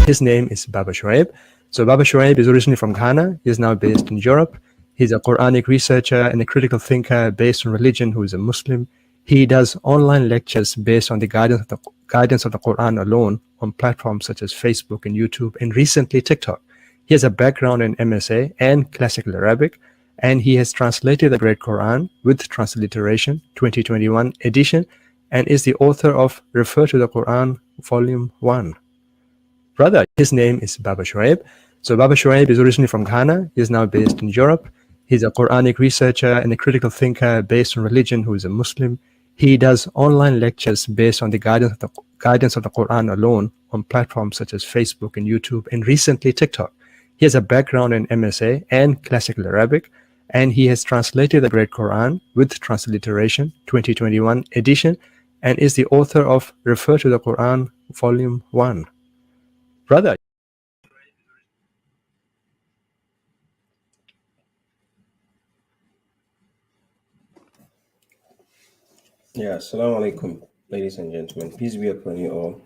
His name is babashuaib. So babashuaib is originally from Ghana. He is now based in Europe. He's a Quranic researcher and a critical thinker based on religion who is a Muslim. He does online lectures based on the guidance of the Quran alone on platforms such as Facebook and YouTube and recently TikTok. He has a background in MSA and Classical Arabic, and he has translated the Great Quran with transliteration 2021 edition and is the author of Refer to the Quran Volume 1. Brother, his name is babashuaib. So babashuaib is originally from Ghana. He is now based in Europe. He's a Quranic researcher and a critical thinker based on religion who is a Muslim. He does online lectures based on the guidance of the Quran alone on platforms such as Facebook and YouTube and recently TikTok. He has a background in MSA and Classical Arabic, and he has translated the Great Quran with transliteration 2021 edition and is the author of Refer to the Quran Volume 1. Brother. Yeah, assalamu alaikum, ladies and gentlemen. Peace be upon you all.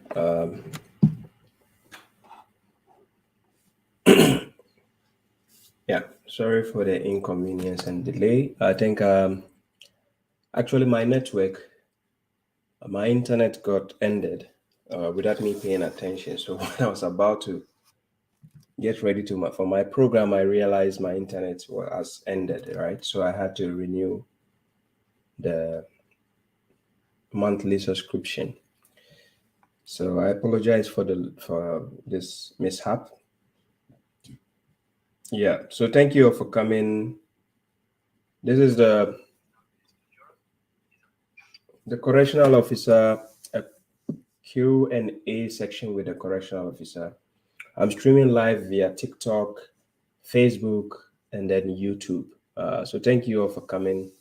Yeah, sorry for the inconvenience and delay. I think actually my network, my internet got ended without me paying attention. So when I was about to get ready for my program, I realized my internet has ended, right? So I had to renew the monthly subscription. So I apologize for this mishap. Yeah, so thank you all for coming. This is the correctional officer, a Q&A section with the correctional officer. I'm streaming live via TikTok, Facebook, and then YouTube. So thank you all for coming.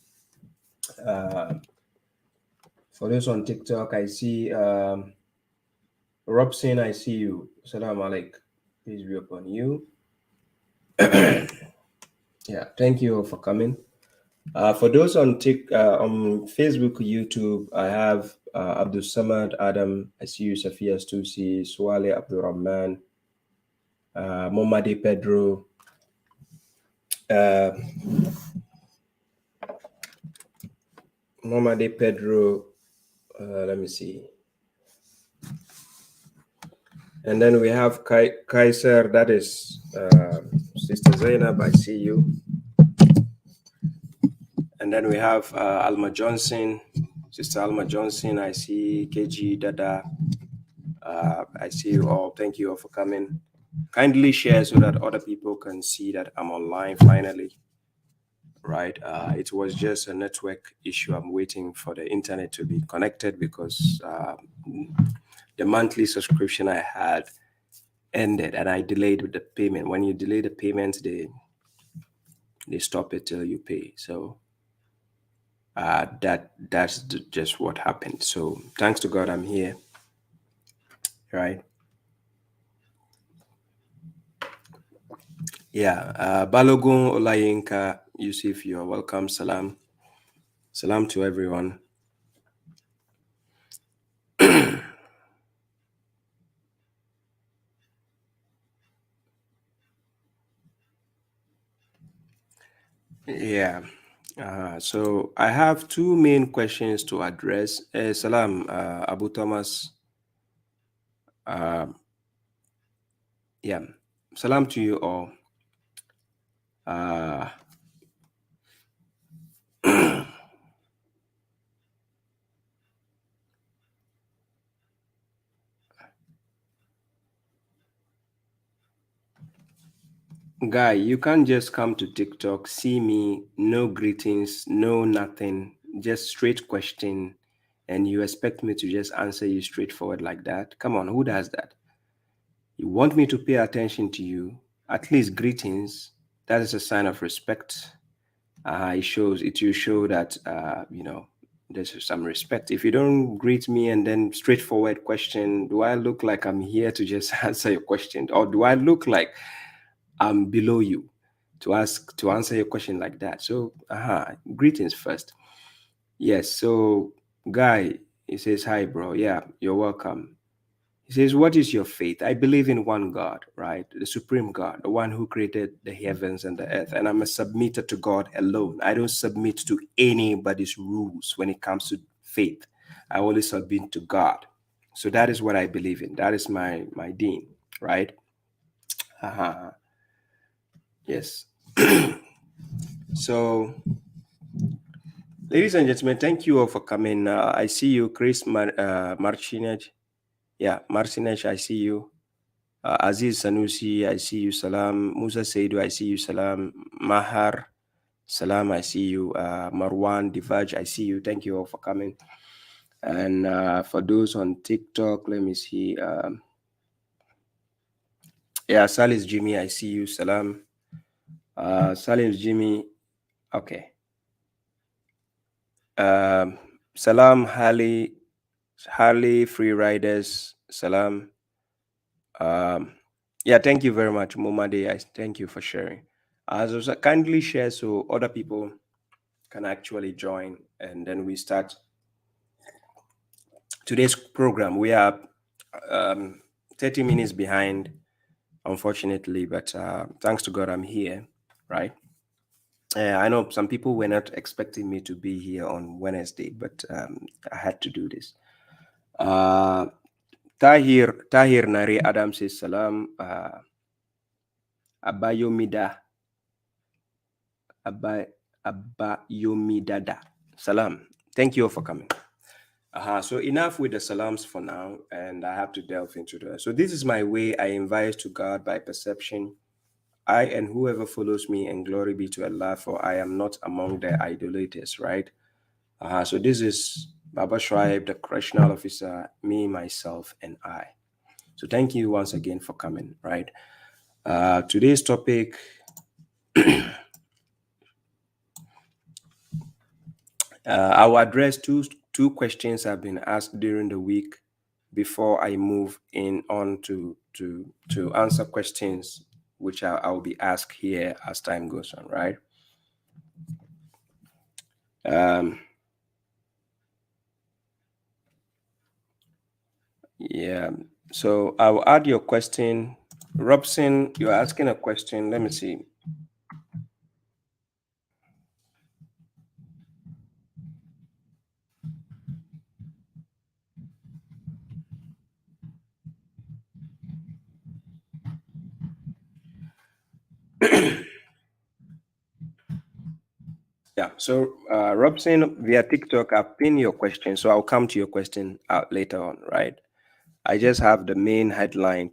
For those on TikTok, I see Robson, I see you. Salam alaikum. Peace be upon you. Yeah, thank you all for coming. For those on Facebook, YouTube, I have Abdul Samad Adam. I see you, Safia Stusi, Swale Abdul Rahman, Momadi Pedro. Momadi Pedro. Let me see. And then we have Kaiser, that is Sister Zainab, I see you. And then we have Alma Johnson, Sister Alma Johnson, I see KG Dada. I see you all. Thank you all for coming. Kindly share so that other people can see that I'm online finally. Right. It was just a network issue. I'm waiting for the internet to be connected because the monthly subscription I had ended and I delayed with the payment. When you delay the payment, they stop it till you pay. So that's just what happened. So thanks to God, I'm here. Right. Yeah. Balogun Olayinka Yusuf, you're welcome. Salam to everyone. Yeah. So I have two main questions to address. Salam, Abu Thomas. Yeah. Salam to you all. Guy, you can't just come to TikTok, see me, no greetings, no nothing, just straight question, and you expect me to just answer you straightforward like that? Come on, who does that? You want me to pay attention to you, at least greetings. That is a sign of respect. It will show that, there's some respect. If you don't greet me and then straightforward question, do I look like I'm here to just answer your question? Or do I look like I'm below you to answer your question like that? So, greetings first. Yes. So, Guy, he says, hi, bro. Yeah, you're welcome. He says, what is your faith? I believe in one God, right? The supreme God, the one who created the heavens and the earth. And I'm a submitter to God alone. I don't submit to anybody's rules when it comes to faith. I only submit to God. So that is what I believe in. That is my deen, right? Yes. So, ladies and gentlemen, thank you all for coming. I see you, Chris Marcinez. Yeah, Marcinez, I see you. Aziz Sanusi, I see you. Salam. Musa Saidu, I see you. Salam. Mahar, salam, I see you. Marwan Divaj, I see you. Thank you all for coming. And for those on TikTok, let me see. Yeah, Salis Jimmy, I see you. Salam. Salis Jimmy, okay. Salam, Harley Free Riders, salam. Yeah, thank you very much, Momade. I thank you for sharing. So kindly share so other people can actually join, and then we start today's program. We are 30 minutes behind, unfortunately, but thanks to God, I'm here, right? I know some people were not expecting me to be here on Wednesday, but I had to do this. Tahir Nari Adam says salam. Abayomida Abayomidada salam. Thank you all for coming. So enough with the salams for now, and I have to delve into that. So this is my way. I invite to God by perception. I and whoever follows me, and glory be to Allah, for I am not among the idolaters, right? So this is babashuaib, the correctional officer, me, myself, and I. So thank you once again for coming, right? Today's topic, I will address two questions have been asked during the week before I move on to answer questions which I'll be asked here as time goes on, right? Yeah, so I'll add your question. Robson, you're asking a question. Let me see. Yeah, so Robson, via TikTok, I've pinned your question, so I'll come to your question later on, right? I just have the main headline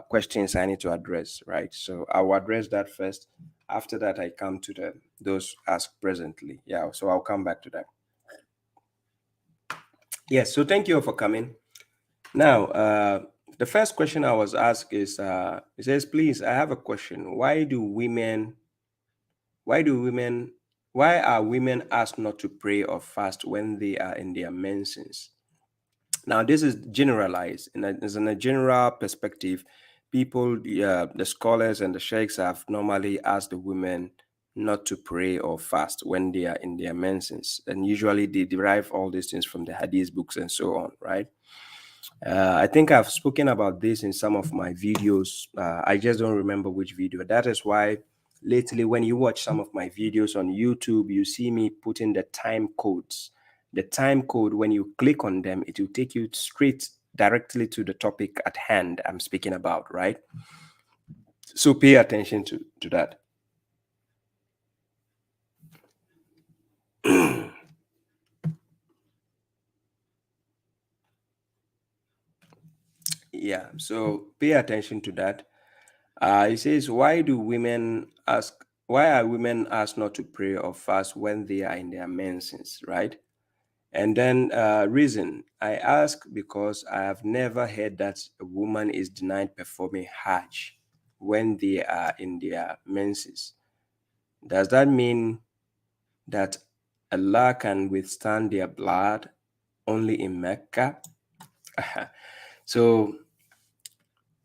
questions I need to address, right? So I'll address that first. After that, I come to those asked presently. Yeah, so I'll come back to that. Yes, so thank you all for coming. Now, the first question I was asked is, it says, please, I have a question. Why are women asked not to pray or fast when they are in their menses? Now, this is generalized. In a general perspective, people, the scholars and the sheikhs have normally asked the women not to pray or fast when they are in their menses. And usually they derive all these things from the hadith books and so on, right? I think I've spoken about this in some of my videos. I just don't remember which video. That is why lately, when you watch some of my videos on YouTube, you see me putting the time codes. The time code, when you click on them, it will take you straight directly to the topic at hand I'm speaking about, right? So pay attention to that. Yeah, so pay attention to that. It says, why are women asked not to pray or fast when they are in their menses, right? And then reason, I ask because I have never heard that a woman is denied performing Hajj when they are in their menses. Does that mean that Allah can withstand their blood only in Mecca? So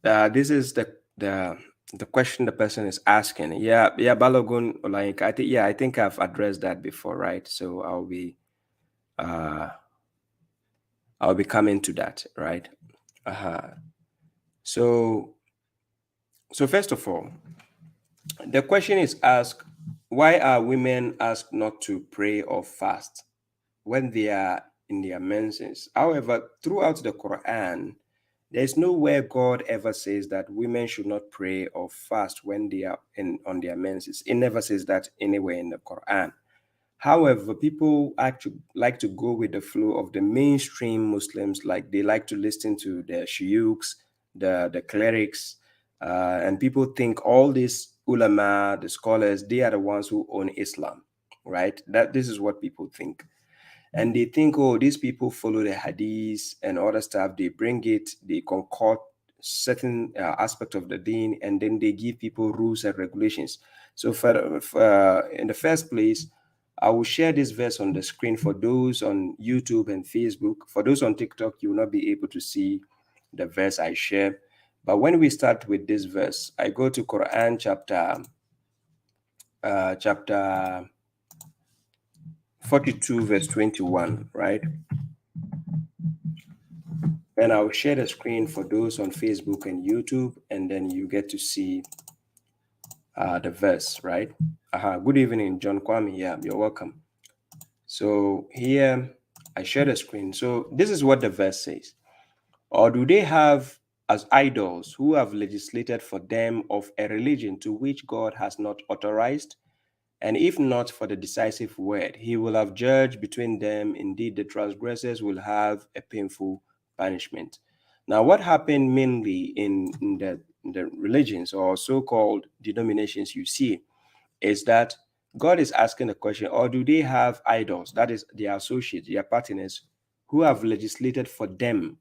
this is the question the person is asking. Yeah, Balogun, like I think I've addressed that before, right? So I'll be coming to that, right? So first of all, the question is asked, why are women asked not to pray or fast when they are in their menses? However, throughout the Quran, there's nowhere God ever says that women should not pray or fast when they are on their menses. It never says that anywhere in the Quran. However, people actually like to go with the flow of the mainstream Muslims, like they like to listen to the shuyukhs, the clerics, and people think all these ulama, the scholars, they are the ones who own Islam, right? That this is what people think. And they think, oh, these people follow the hadith and other stuff. They bring it, they concoct certain aspect of the deen, and then they give people rules and regulations. So in the first place, I will share this verse on the screen for those on YouTube and Facebook. For those on TikTok, you will not be able to see the verse I share. But when we start with this verse, I go to Quran chapter 42, verse 21, right? And I'll share the screen for those on Facebook and YouTube, and then you get to see the verse, right? Good evening, John Kwame. Yeah, you're welcome. So here I share the screen. So this is what the verse says. Or do they have as idols who have legislated for them of a religion to which God has not authorized? And if not for the decisive word, he will have judged between them. Indeed, the transgressors will have a painful punishment. Now, what happened mainly in the religions or so-called denominations you see is that God is asking the question, or do they have idols, that is their associates, their partners, who have legislated for them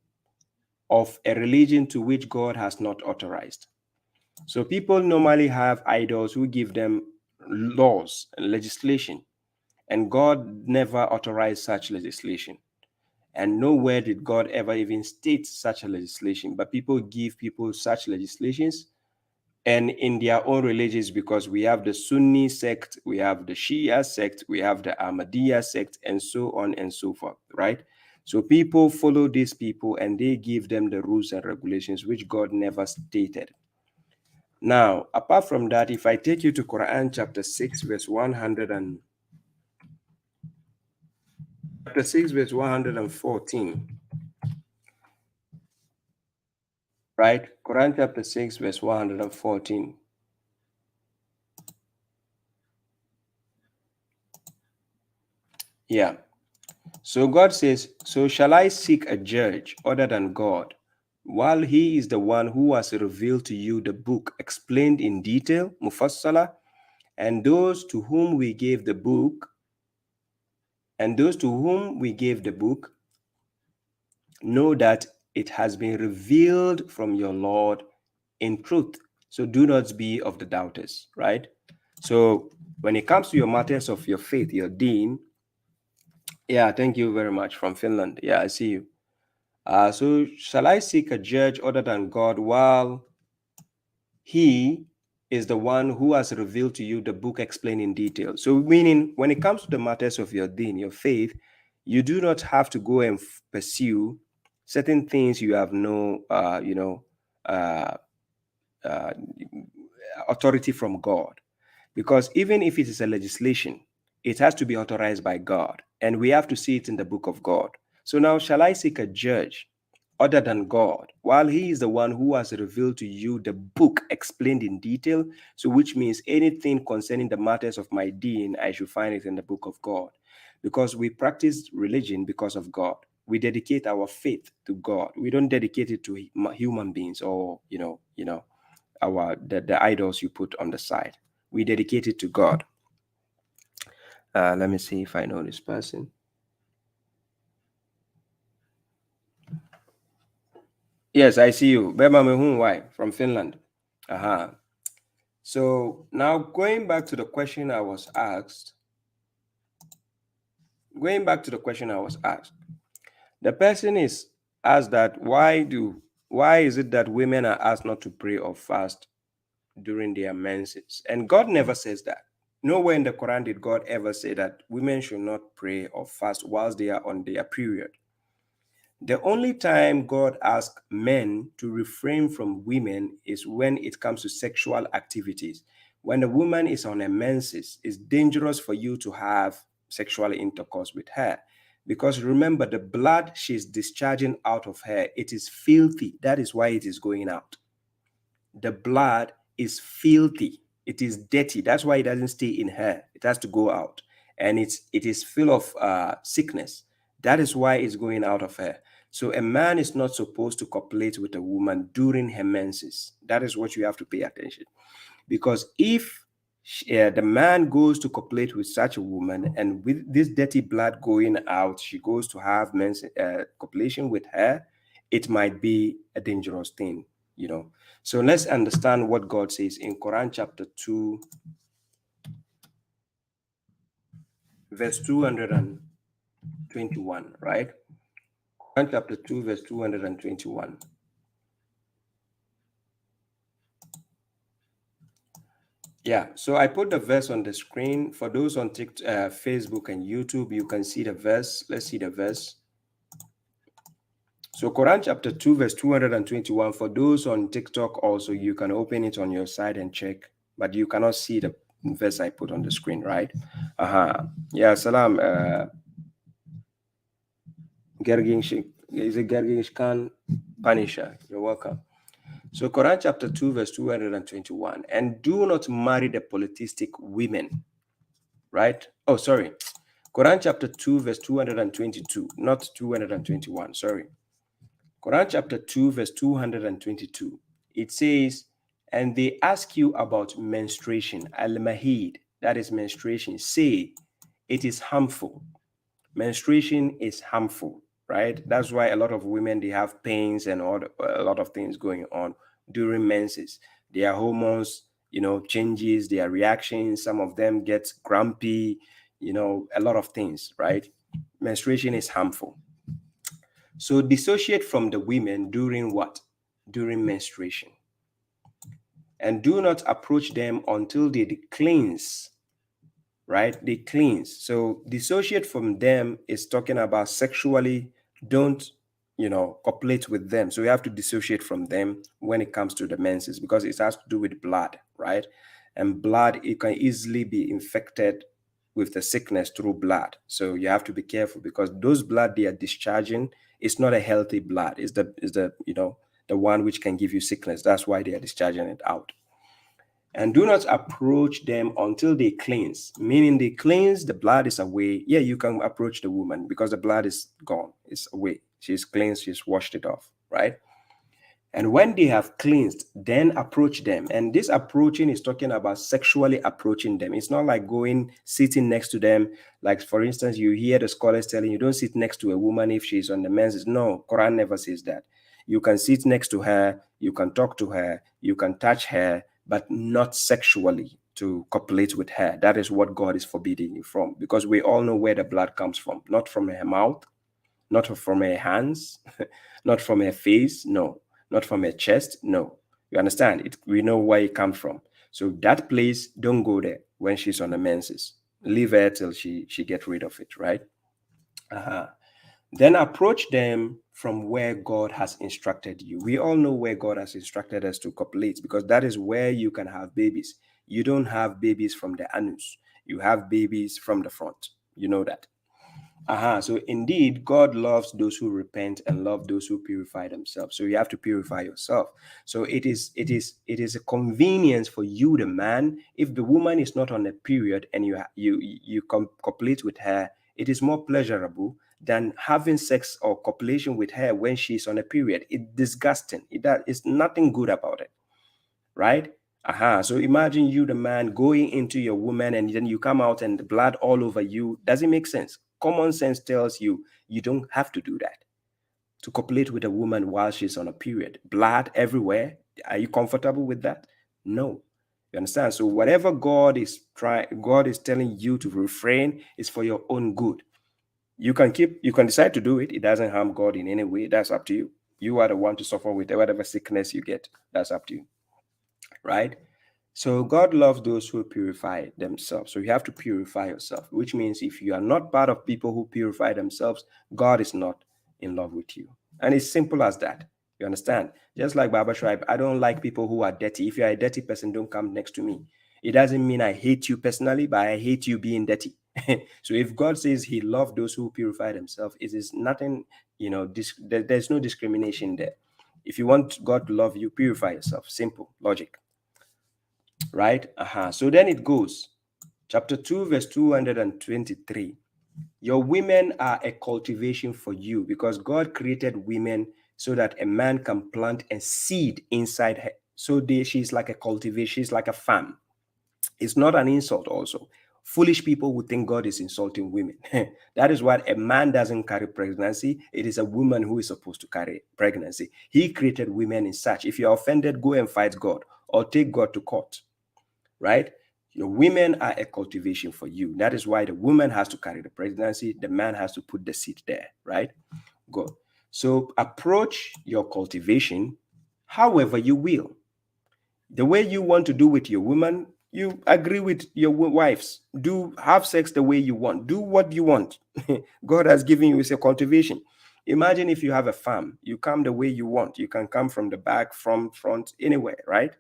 of a religion to which God has not authorized? So people normally have idols who give them laws and legislation, and God never authorized such legislation. And nowhere did God ever even state such a legislation, but people give people such legislations and in their own religions, because we have the Sunni sect, we have the Shia sect, we have the Ahmadiyya sect, and so on and so forth, right? So people follow these people and they give them the rules and regulations which God never stated. Now, apart from that, if I take you to Quran chapter 6, verse 114, right? Quran chapter 6, verse 114. Yeah. So God says, so shall I seek a judge other than God, while he is the one who has revealed to you the book explained in detail, mufassala, and those to whom we gave the book, know that it has been revealed from your Lord in truth. So do not be of the doubters, right? So when it comes to your matters of your faith, your deen, yeah, thank you very much from Finland. Yeah, I see you. So shall I seek a judge other than God while he is the one who has revealed to you the book explained in detail? So meaning when it comes to the matters of your deen, your faith, you do not have to go and pursue certain things you have no, uh, uh, authority from God. Because even if it is a legislation, it has to be authorized by God. And we have to see it in the book of God. So now, shall I seek a judge other than God, while he is the one who has revealed to you the book explained in detail? So which means anything concerning the matters of my deen, I should find it in the book of God. Because we practice religion because of God. We dedicate our faith to God. We don't dedicate it to human beings or, the idols you put on the side. We dedicate it to God. Let me see if I know this person. Yes, I see you. Bema Mehunwai from Finland. So now going back to the question I was asked, the person is asked that why is it that women are asked not to pray or fast during their menses? And God never says that. Nowhere in the Quran did God ever say that women should not pray or fast whilst they are on their period. The only time God asks men to refrain from women is when it comes to sexual activities. When a woman is on a menses, it's dangerous for you to have sexual intercourse with her. Because remember, the blood she's discharging out of her, it is filthy. That is why it is going out. The blood is filthy. It is dirty. That's why it doesn't stay in her. It has to go out. And it is full of sickness. That is why it's going out of her. So a man is not supposed to copulate with a woman during her menses. That is what you have to pay attention. Because if the man goes to copulate with such a woman, and with this dirty blood going out, she goes to have copulation with her, it might be a dangerous thing, you know. So let's understand what God says in Quran chapter 2, verse 221, right? Quran chapter 2, verse 221. Yeah, so I put the verse on the screen. For those on TikTok, Facebook and YouTube, you can see the verse. Let's see the verse. So Quran chapter 2, verse 221. For those on TikTok also, you can open it on your side and check, but you cannot see the verse I put on the screen, right? Yeah, salam. Is it Gerginsh Khan Panisha? You're welcome. So Quran chapter 2, verse 221. And do not marry the polytheistic women, right? Oh, sorry. Quran chapter 2, verse 222, not 221, sorry. Quran chapter 2, verse 222. It says, and they ask you about menstruation, al-mahid, that is menstruation. Say, it is harmful. Menstruation is harmful, right? That's why a lot of women, they have pains and a lot of things going on during menses. Their hormones, you know, changes, their reactions. Some of them get grumpy, you know, a lot of things, right? Menstruation is harmful. So dissociate from the women during what? During menstruation. And do not approach them until they cleanse, right? They cleanse. So dissociate from them is talking about sexually, don't, you know, copulate with them. So you have to dissociate from them when it comes to the menses, because it has to do with blood, right? And blood, it can easily be infected with the sickness through blood. So you have to be careful, because those blood they are discharging is not a healthy blood. Is the you know, the one which can give you sickness. That's why they are discharging it out. And do not approach them until they cleanse, meaning they cleanse, the blood is away. Yeah, you can approach the woman because the blood is gone, it's away. She's cleansed, she's washed it off, right? And when they have cleansed, then approach them. And this approaching is talking about sexually approaching them. It's not like going, sitting next to them. Like, for instance, you hear the scholars telling you, don't sit next to a woman if she's on the menses. No, Quran never says that. You can sit next to her, you can talk to her, you can touch her, but not sexually to copulate with her. That is what God is forbidding you from, because we all know where the blood comes from. Not from her mouth, not from her hands, not from her face, no. Not from her chest, no. You understand? We know where it comes from. So that place, don't go there when she's on the menses. Leave her till she gets rid of it, right? Then approach them from where God has instructed you. We all know where God has instructed us to copulate, because that is where you can have babies. You don't have babies from the anus. You have babies from the front. You know that. So indeed, God loves those who repent and love those who purify themselves. So you have to purify yourself. So it is a convenience for you, the man. If the woman is not on a period and you copulate with her, it is more pleasurable than having sex or copulation with her when she's on a period. It's disgusting. It's nothing good about it, right? So imagine you, the man, going into your woman and then you come out and the blood all over you. Does it make sense? Common sense tells you you don't have to do that. To copulate with a woman while she's on a period, blood everywhere. Are you comfortable with that? No. You understand? So whatever God is telling you to refrain is for your own good. You can decide to do it. It doesn't harm God in any way. That's up to you. You are the one to suffer with whatever sickness you get. That's up to you. Right? So God loves those who purify themselves. So you have to purify yourself, which means if you are not part of people who purify themselves, God is not in love with you. And it's simple as that. You understand? Just like babashuaib, I don't like people who are dirty. If you're a dirty person, don't come next to me. It doesn't mean I hate you personally, but I hate you being dirty. So if God says he loved those who purify themselves, it is nothing, there's no discrimination there. If you want God to love you, purify yourself. Simple logic. Right? So then it goes. Chapter 2, verse 223. Your women are a cultivation for you, because God created women so that a man can plant a seed inside her. So she's like a cultivation, she's like a farm. It's not an insult also. Foolish people would think God is insulting women. That is why a man doesn't carry pregnancy. It is a woman who is supposed to carry pregnancy. He created women in such. If you're offended, go and fight God or take God to court. Right? Your women are a cultivation for you. That is why the woman has to carry the pregnancy. The man has to put the seed there. Right? Good. So approach your cultivation however you will. The way you want to do with your woman, you agree with your wives. Have sex the way you want. Do what you want. God has given you a cultivation. Imagine if you have a farm. You come the way you want. You can come from the back, from front, anywhere, right?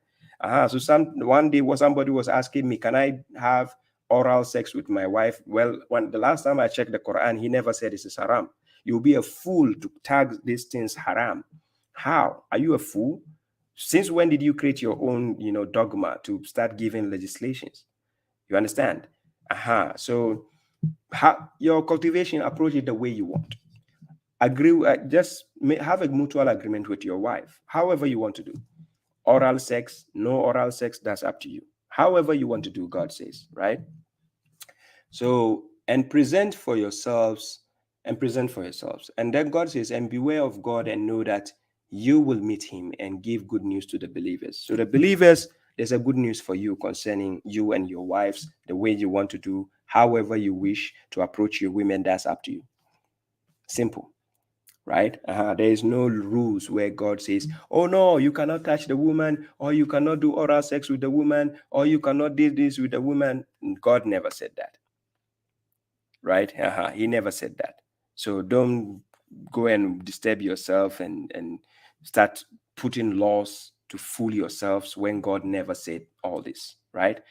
So one day somebody was asking me, can I have oral sex with my wife? Well, when the last time I checked the Quran, he never said this is haram. You'll be a fool to tag these things haram. How? Are you a fool? Since when did you create your own, dogma to start giving legislations? You understand? So your cultivation, approach it the way you want. Just have a mutual agreement with your wife, however you want to do. Oral sex, no oral sex, that's up to you. However you want to do, God says, right? So, and present for yourselves. And then God says, and beware of God and know that you will meet him and give good news to the believers. So the believers, there's a good news for you concerning you and your wives, the way you want to do, however you wish to approach your women, that's up to you. Simple. Right? There is no rules where God says, oh no, you cannot touch the woman, or you cannot do oral sex with the woman, or you cannot do this with the woman. God never said that. Right? He never said that. So don't go and disturb yourself and start putting laws to fool yourselves when God never said all this, right?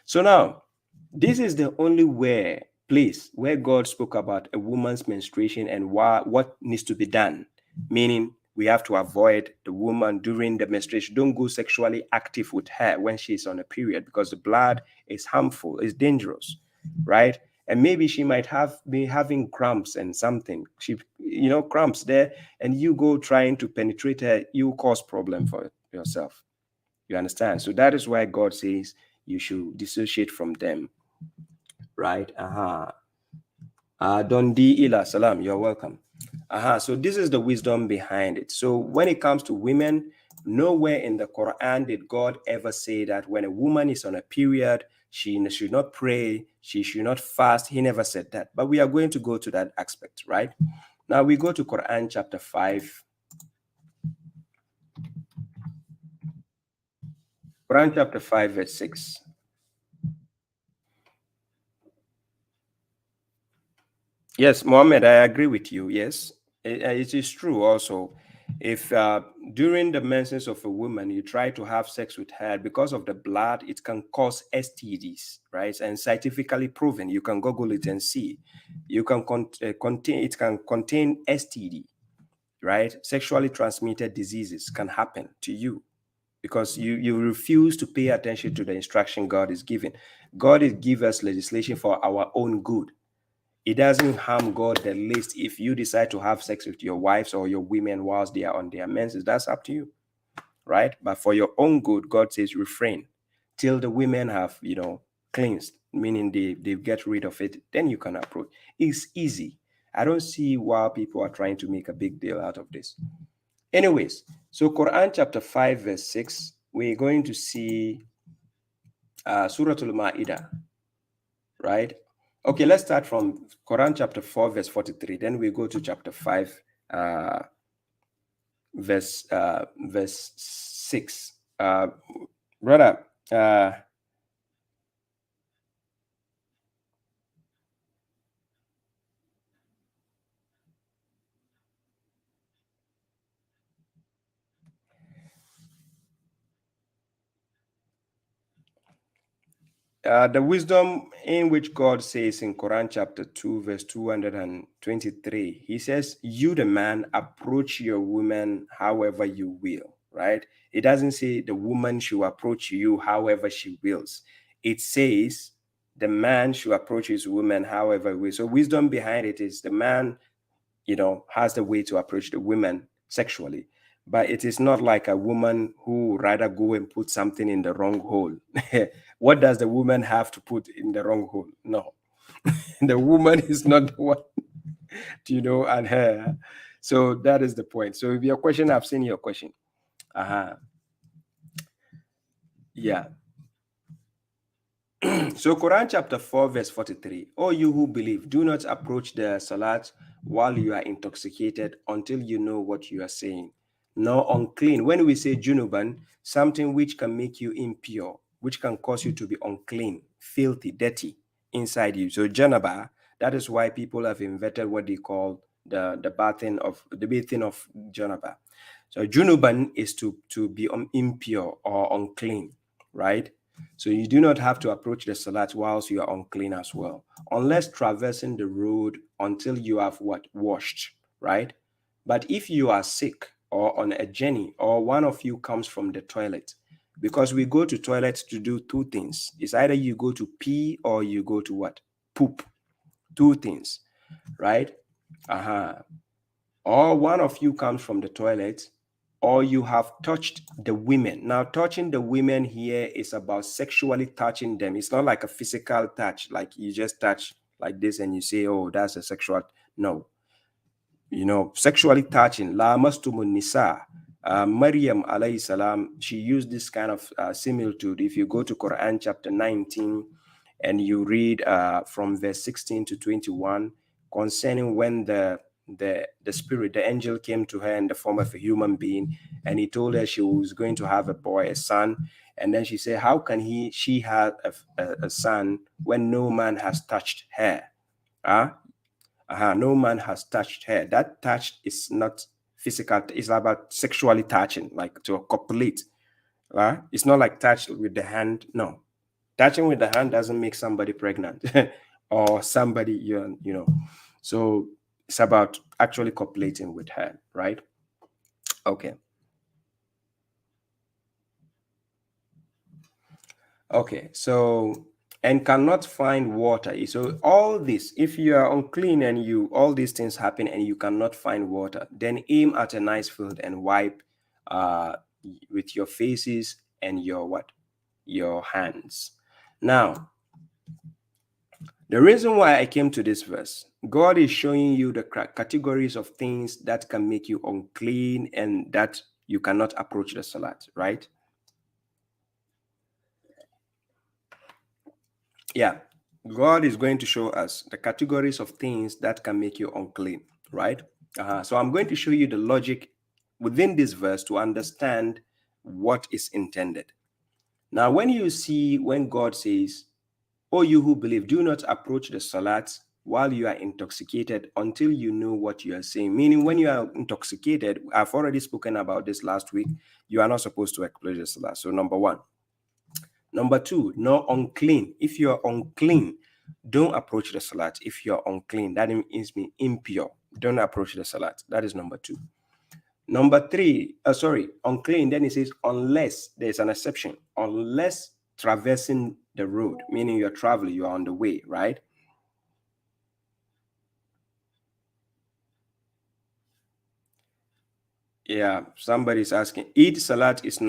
So now, this is the only place where God spoke about a woman's menstruation and what needs to be done, meaning we have to avoid the woman during the menstruation. Don't go sexually active with her when she's on a period, because the blood is harmful, it's dangerous, right? And maybe she might be having cramps and something. Cramps there, and you go trying to penetrate her, you cause problem for yourself. You understand? So that is why God says you should dissociate from them. Right? Dondi ila salam, you're welcome. So this is the wisdom behind it. So when it comes to women, nowhere in the Quran did God ever say that when a woman is on a period, she should not pray, she should not fast. He never said that. But we are going to go to that aspect, right? Now we go to Quran chapter 5. Quran chapter 5, verse 6. Yes, Mohammed, I agree with you. Yes, it is true also. If during the menses of a woman you try to have sex with her, because of the blood, it can cause STDs, right? And scientifically proven. You can Google it and see. You can contain STD, right? Sexually transmitted diseases can happen to you because you refuse to pay attention to the instruction God is giving. God is giving us legislation for our own good. It doesn't harm God the least if you decide to have sex with your wives or your women whilst they are on their menses. That's up to you, right? But for your own good, God says refrain till the women have, cleansed, meaning they get rid of it. Then you can approach. It's easy. I don't see why people are trying to make a big deal out of this. Anyways, so Quran chapter 5, verse 6, we're going to see Surah Al-Ma'idah, right? Okay, let's start from Quran chapter 4, verse 43. Then we go to chapter 5, verse 6. Brother, The wisdom in which God says in Quran chapter 2, verse 223, he says, you, the man, approach your woman however you will, right? It doesn't say the woman should approach you however she wills. It says the man should approach his woman however he will. So wisdom behind it is the man, has the way to approach the women sexually. But it is not like a woman who rather go and put something in the wrong hole. What does the woman have to put in the wrong hole? No. The woman is not the one, and her. So that is the point. So if your question, I've seen your question. Yeah. So Quran chapter 4, verse 43. O you who believe, do not approach the salat while you are intoxicated until you know what you are saying. Nor unclean. When we say junuban, something which can make you impure, which can cause you to be unclean, filthy, dirty inside you. So janaba, that is why people have invented what they call the bathing of janaba. So junuban is to be impure or unclean, right? So you do not have to approach the salat whilst you are unclean as well, unless traversing the road until you have washed, right? But if you are sick or on a journey, or one of you comes from the toilet, because we go to toilets to do two things. It's either you go to pee or you go to what? Poop. Two things, right? Or one of you comes from the toilet, or you have touched the women. Now, touching the women here is about sexually touching them. It's not like a physical touch, like you just touch like this and you say, oh, that's a sexual. No. Sexually touching. La mastumun nisa. Maryam alayhi salam, she used this kind of similitude. If you go to Quran chapter 19 and you read from verse 16 to 21 concerning when the spirit, the angel, came to her in the form of a human being, and he told her she was going to have a boy, a son. And then she said, how can she have a son when no man has touched her? No man has touched her. That touch is not physical. It's about sexually touching, like to copulate. It's not like touch with the hand. No, touching with the hand doesn't make somebody pregnant or somebody, So it's about actually copulating with her, right? Okay. Okay, so, and cannot find water. So all this, if you are unclean and all these things happen and you cannot find water, then aim at a nice field and wipe with your faces and your hands. Now, the reason why I came to this verse, God is showing you the categories of things that can make you unclean and that you cannot approach the salat, right? Yeah, God is going to show us the categories of things that can make you unclean, right? So I'm going to show you the logic within this verse to understand what is intended. Now, when God says, "O you who believe, do not approach the salat while you are intoxicated until you know what you are saying," meaning when you are intoxicated, I've already spoken about this last week, you are not supposed to approach the salat. So number one. Number two, no unclean. If you are unclean, don't approach the salat. If you are unclean, that means impure. Don't approach the salat. That is number two. Number three, unclean. Then it says, unless there's an exception, unless traversing the road, meaning you're traveling, you are on the way, right? Yeah, somebody's asking. Eid salat is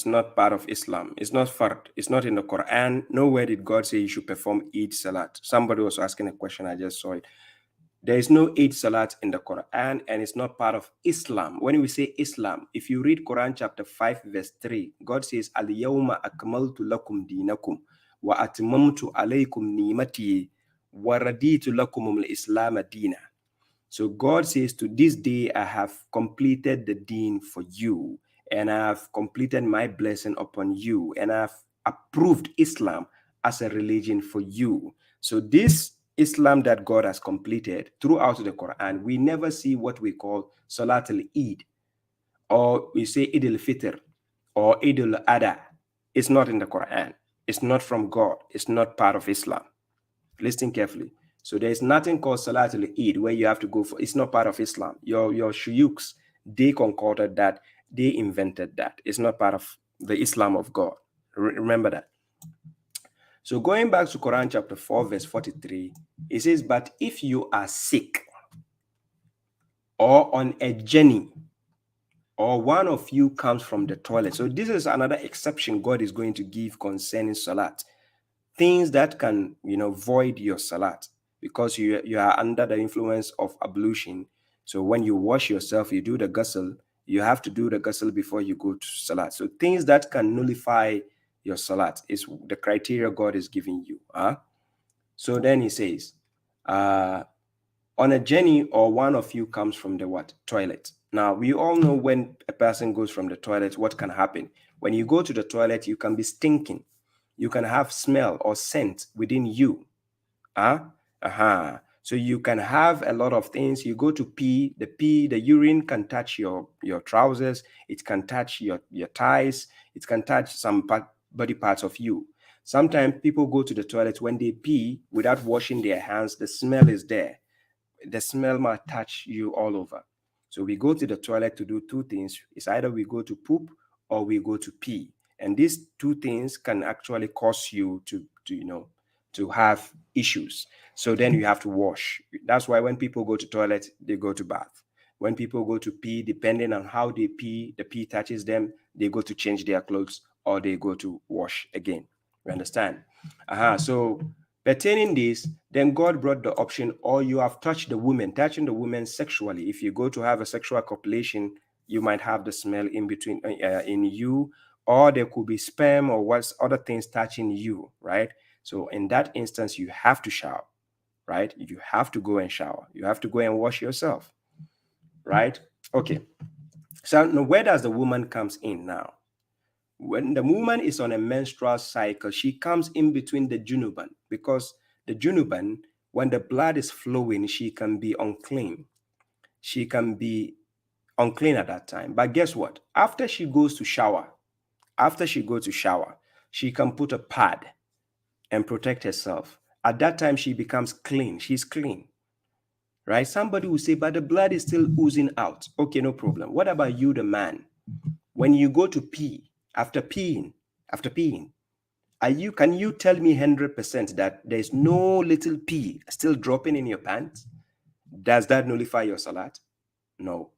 not part of Islam. It's not fard. It's not in the Quran. Nowhere did God say you should perform Eid salat. Somebody was asking a question. I just saw it. There is no Eid salat in the Quran, and it's not part of Islam. When we say Islam, if you read Quran chapter 5, verse 3, God says, Al-yawma akmaltu lakum dinakum wa atmamtu alaykum nimati wa raditu lakum al-islam dina. So God says, to this day, I have completed the deen for you, and I have completed my blessing upon you, and I have approved Islam as a religion for you. So this Islam that God has completed throughout the Quran, we never see what we call Salat al-Eid, or we say Eid al-Fitr, or Eid al-Adha. It's not in the Quran. It's not from God. It's not part of Islam. Listen carefully. So there's nothing called Salatul Eid where you have to go for. It's not part of Islam. Your shuyuks, they concorded that. They invented that. It's not part of the Islam of God. Remember that. So going back to Quran chapter 4, verse 43, it says, but if you are sick or on a journey, or one of you comes from the toilet. So this is another exception God is going to give concerning salat. Things that can, void your salat because you are under the influence of ablution. So when you wash yourself, you do the ghusl, you have to do the ghusl before you go to salat. So things that can nullify your salat is the criteria God is giving you. So then he says, on a journey or one of you comes from the what? Toilet. Now, we all know when a person goes from the toilet, what can happen. When you go to the toilet, you can be stinking. You can have smell or scent within you. So you can have a lot of things. You go to pee, the urine can touch your trousers. It can touch your thighs. It can touch some body parts of you. Sometimes people go to the toilet when they pee without washing their hands. The smell is there. The smell might touch you all over. So we go to the toilet to do two things. It's either we go to poop or we go to pee. And these two things can actually cause you to have issues. So then you have to wash. That's why when people go to toilet, they go to bath. When people go to pee, depending on how they pee, the pee touches them, they go to change their clothes or they go to wash again. You understand? So pertaining this, then God brought the option, or you have touched the woman, touching the woman sexually. If you go to have a sexual copulation, you might have the smell in between in you, or there could be sperm or what's other things touching you, right? So in that instance, you have to shower, right? You have to go and shower. You have to go and wash yourself, right? Okay. So now where does the woman comes in now? When the woman is on a menstrual cycle, she comes in between the junuban, because the junuban, when the blood is flowing, she can be unclean. She can be unclean at that time. But guess what? After she goes to shower, she can put a pad and protect herself. At that time, she becomes clean. She's clean, right? Somebody will say, but the blood is still oozing out. Okay, no problem. What about you, the man? When you go to pee, after peeing, can you tell me 100% that there's no little pee still dropping in your pants? Does that nullify your salat? No.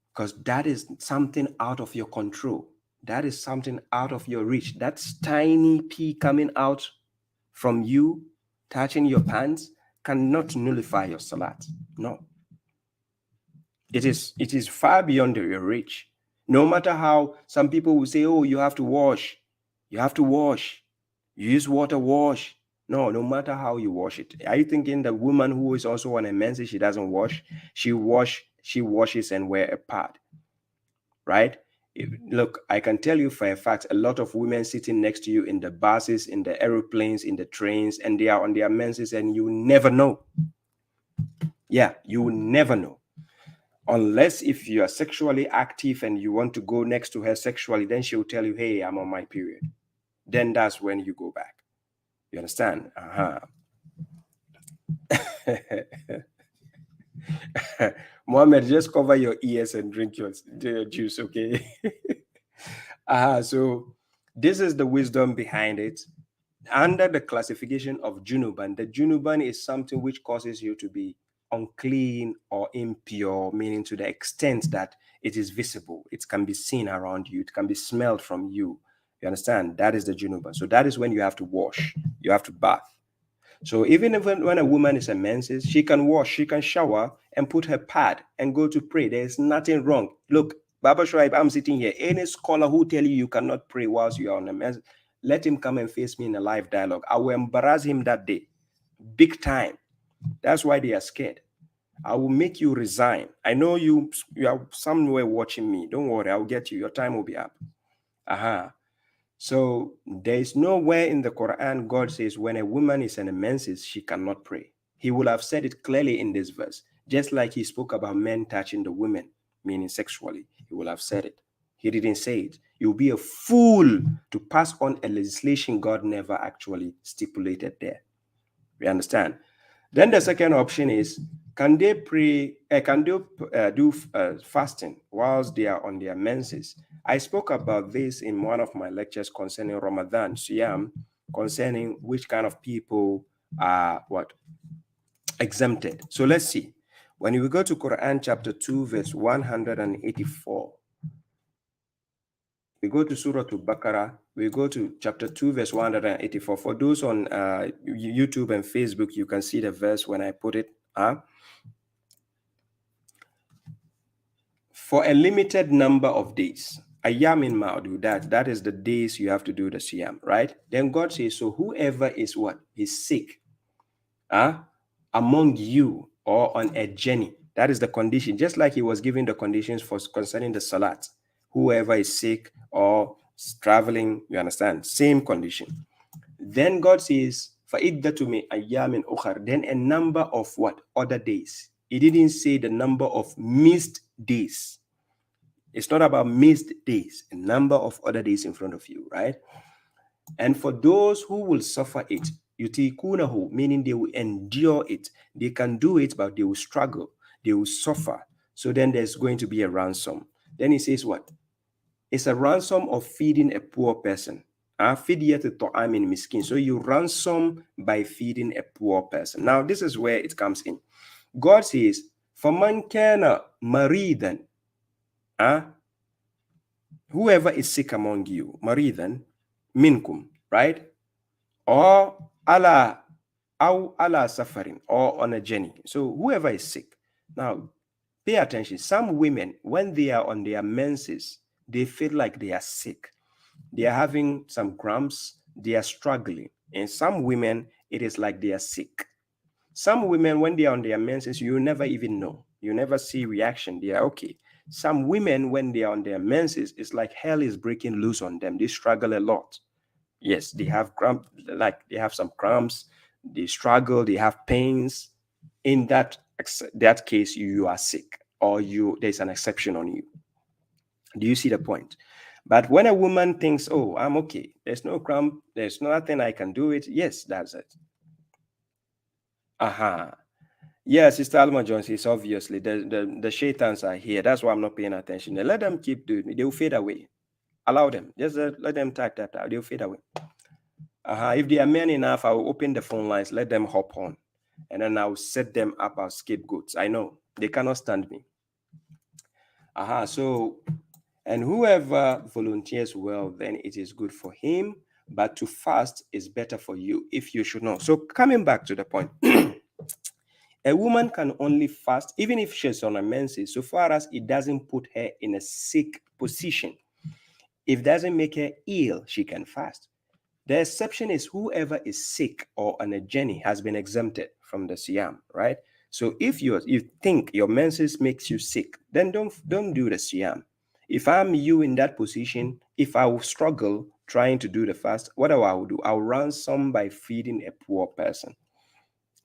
Because that is something out of your control. That is something out of your reach. That's tiny pee coming out from you, touching your pants, cannot nullify your salat. No. It is far beyond your reach. No matter how some people will say, oh, you have to wash. You use water, wash. No matter how you wash it. Are you thinking the woman who is also on a menses, she doesn't wash? She washes and wear a pad, right? Look, I can tell you for a fact, a lot of women sitting next to you in the buses, in the aeroplanes, in the trains, and they are on their menses, and you never know. Yeah, you will never know. Unless if you are sexually active and you want to go next to her sexually, then she'll tell you, hey, I'm on my period. Then that's when you go back. You understand? Mohammed, just cover your ears and drink your juice, okay? So this is the wisdom behind it. Under the classification of junuban, the junuban is something which causes you to be unclean or impure, meaning to the extent that it is visible. It can be seen around you. It can be smelled from you. You understand? That is the junuban. So that is when you have to wash. You have to bath. So even if when a woman is a menses, she can wash, she can shower and put her pad and go to pray. There's nothing wrong. Look, babashuaib, I'm sitting here. Any scholar who tell you cannot pray whilst you are on a menses, let him come and face me in a live dialogue. I will embarrass him that day. Big time. That's why they are scared. I will make you resign. I know you are somewhere watching me. Don't worry, I'll get you. Your time will be up. So there is nowhere in the Quran God says when a woman is in a menses, she cannot pray. He will have said it clearly in this verse, just like he spoke about men touching the women, meaning sexually. He will have said it. He didn't say it. You'll be a fool to pass on a legislation God never actually stipulated there. We understand? Then the second option is, can they pray? Can they do fasting whilst they are on their menses? I spoke about this in one of my lectures concerning Ramadan, Siyam, concerning which kind of people are exempted. So let's see. When we go to Quran chapter 2, verse 184, we go to Surah Al-Baqarah, we go to chapter 2, verse 184. For those on YouTube and Facebook, you can see the verse when I put it. For a limited number of days, ayamin ma'dudat, that is the days you have to do the siyam, right? Then God says, so whoever is what? Is sick among you or on a journey. That is the condition, just like he was giving the conditions for concerning the salat. Whoever is sick or traveling, you understand, same condition. Then God says, فَإِدَّةُ مِنْ أَيَّامٍ أُخَرٍ, then a number of what? Other days. He didn't say the number of missed days. It's not about missed days, a number of other days in front of you, right? And for those who will suffer it, yutikunahu, meaning they will endure it. They can do it, but they will struggle. They will suffer. So then there's going to be a ransom. Then he says what? It's a ransom of feeding a poor person. Fidyatu ta'amin miskin. So you ransom by feeding a poor person. Now this is where it comes in. God says, فَمَنْ كَانَ مَرِيدًا, whoever is sick among you, maridan minkum, right? Or ala safarin, or on a journey. So whoever is sick. Now pay attention. Some women, when they are on their menses, they feel like they are sick. They are having some cramps, they are struggling. And some women, it is like they are sick. Some women, when they are on their menses, you never even know. You never see reaction. They are okay. Some women, when they are on their menses, it's like hell is breaking loose on them. They struggle a lot. Yes, they have cramp, like they have some cramps, they struggle, they have pains. In that case, you are sick, or there's an exception on you. Do you see the point? But when a woman thinks, oh, I'm okay, there's no cramp, there's nothing I can do it. Yes, that's it. Yeah, Sister Alma Jones is obviously the shaitans are here. That's why I'm not paying attention. Let them keep doing it. They will fade away. Allow them. Just let them type that out. They'll fade away. If they are men enough, I will open the phone lines, let them hop on, and then I'll set them up as scapegoats. I know they cannot stand me. So, and whoever volunteers well, then it is good for him, but to fast is better for you, if you should know. So coming back to the point, a woman can only fast even if she's on a menses, so far as it doesn't put her in a sick position. If it doesn't make her ill, she can fast. The exception is whoever is sick or on a journey has been exempted from the siyam, right? So if you think your menses makes you sick, then don't do the siyam. If I'm you in that position, if I will struggle trying to do the fast, what I will do? I'll ransom by feeding a poor person.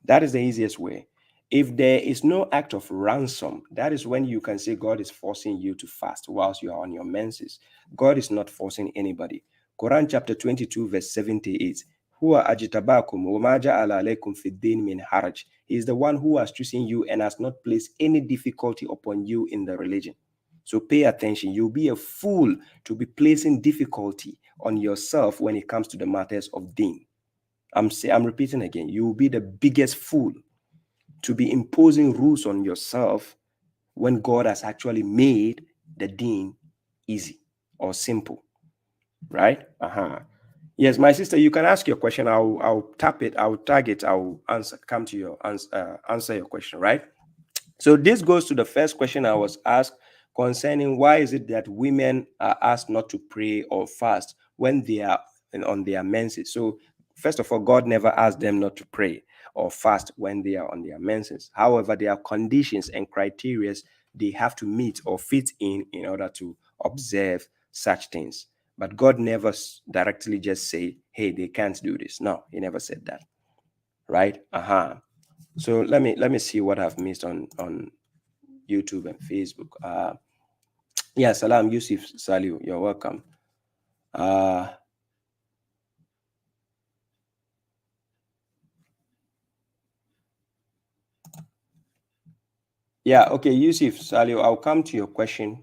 That is the easiest way. If there is no act of ransom, that is when you can say God is forcing you to fast whilst you are on your menses. God is not forcing anybody. Quran chapter 22 verse 78. Huwa ajtabakum wa ma ja'ala alaykum fid din min haraj. He is the one who has chosen you and has not placed any difficulty upon you in the religion. So pay attention. You'll be a fool to be placing difficulty on yourself when it comes to the matters of deen. I'm repeating again. You will be the biggest fool to be imposing rules on yourself when God has actually made the deen easy or simple, right? Yes, my sister, you can ask your question. I'll tap it. I'll tag it. I'll answer your question, right? So this goes to the first question I was asked concerning why is it that women are asked not to pray or fast when they are on their menses. So first of all, God never asked them not to pray or fast when they are on their menses. However, there are conditions and criteria they have to meet or fit in order to observe such things. But God never directly just say, hey, they can't do this. No, he never said that, right? So let me see what I've missed on YouTube and Facebook. Yeah, Salam Yusuf Saliu, you're welcome. Yeah, okay, Yusuf, Salio, I'll come to your question.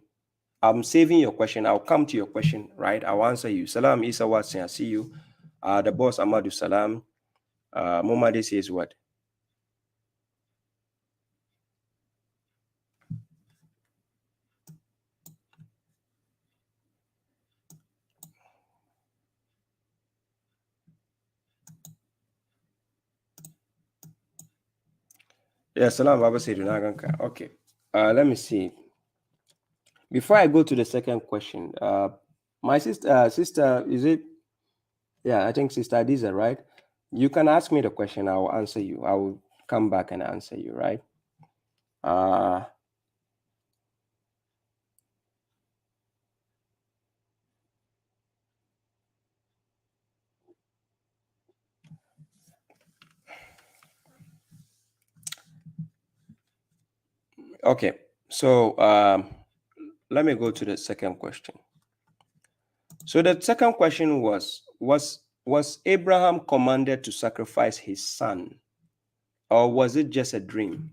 I'm saving your question. I'll come to your question, right? I'll answer you. Salam Isa Watson, I see you. The boss Amadou Salam. Momade says what? Yeah, Salam Baba said okay. Let me see. Before I go to the second question, my sister, is it? Yeah, I think Sister Adiza, right? You can ask me the question. I will answer you. I will come back and answer you, right? Okay. So let me go to the second question. So the second question was Abraham commanded to sacrifice his son, or was it just a dream?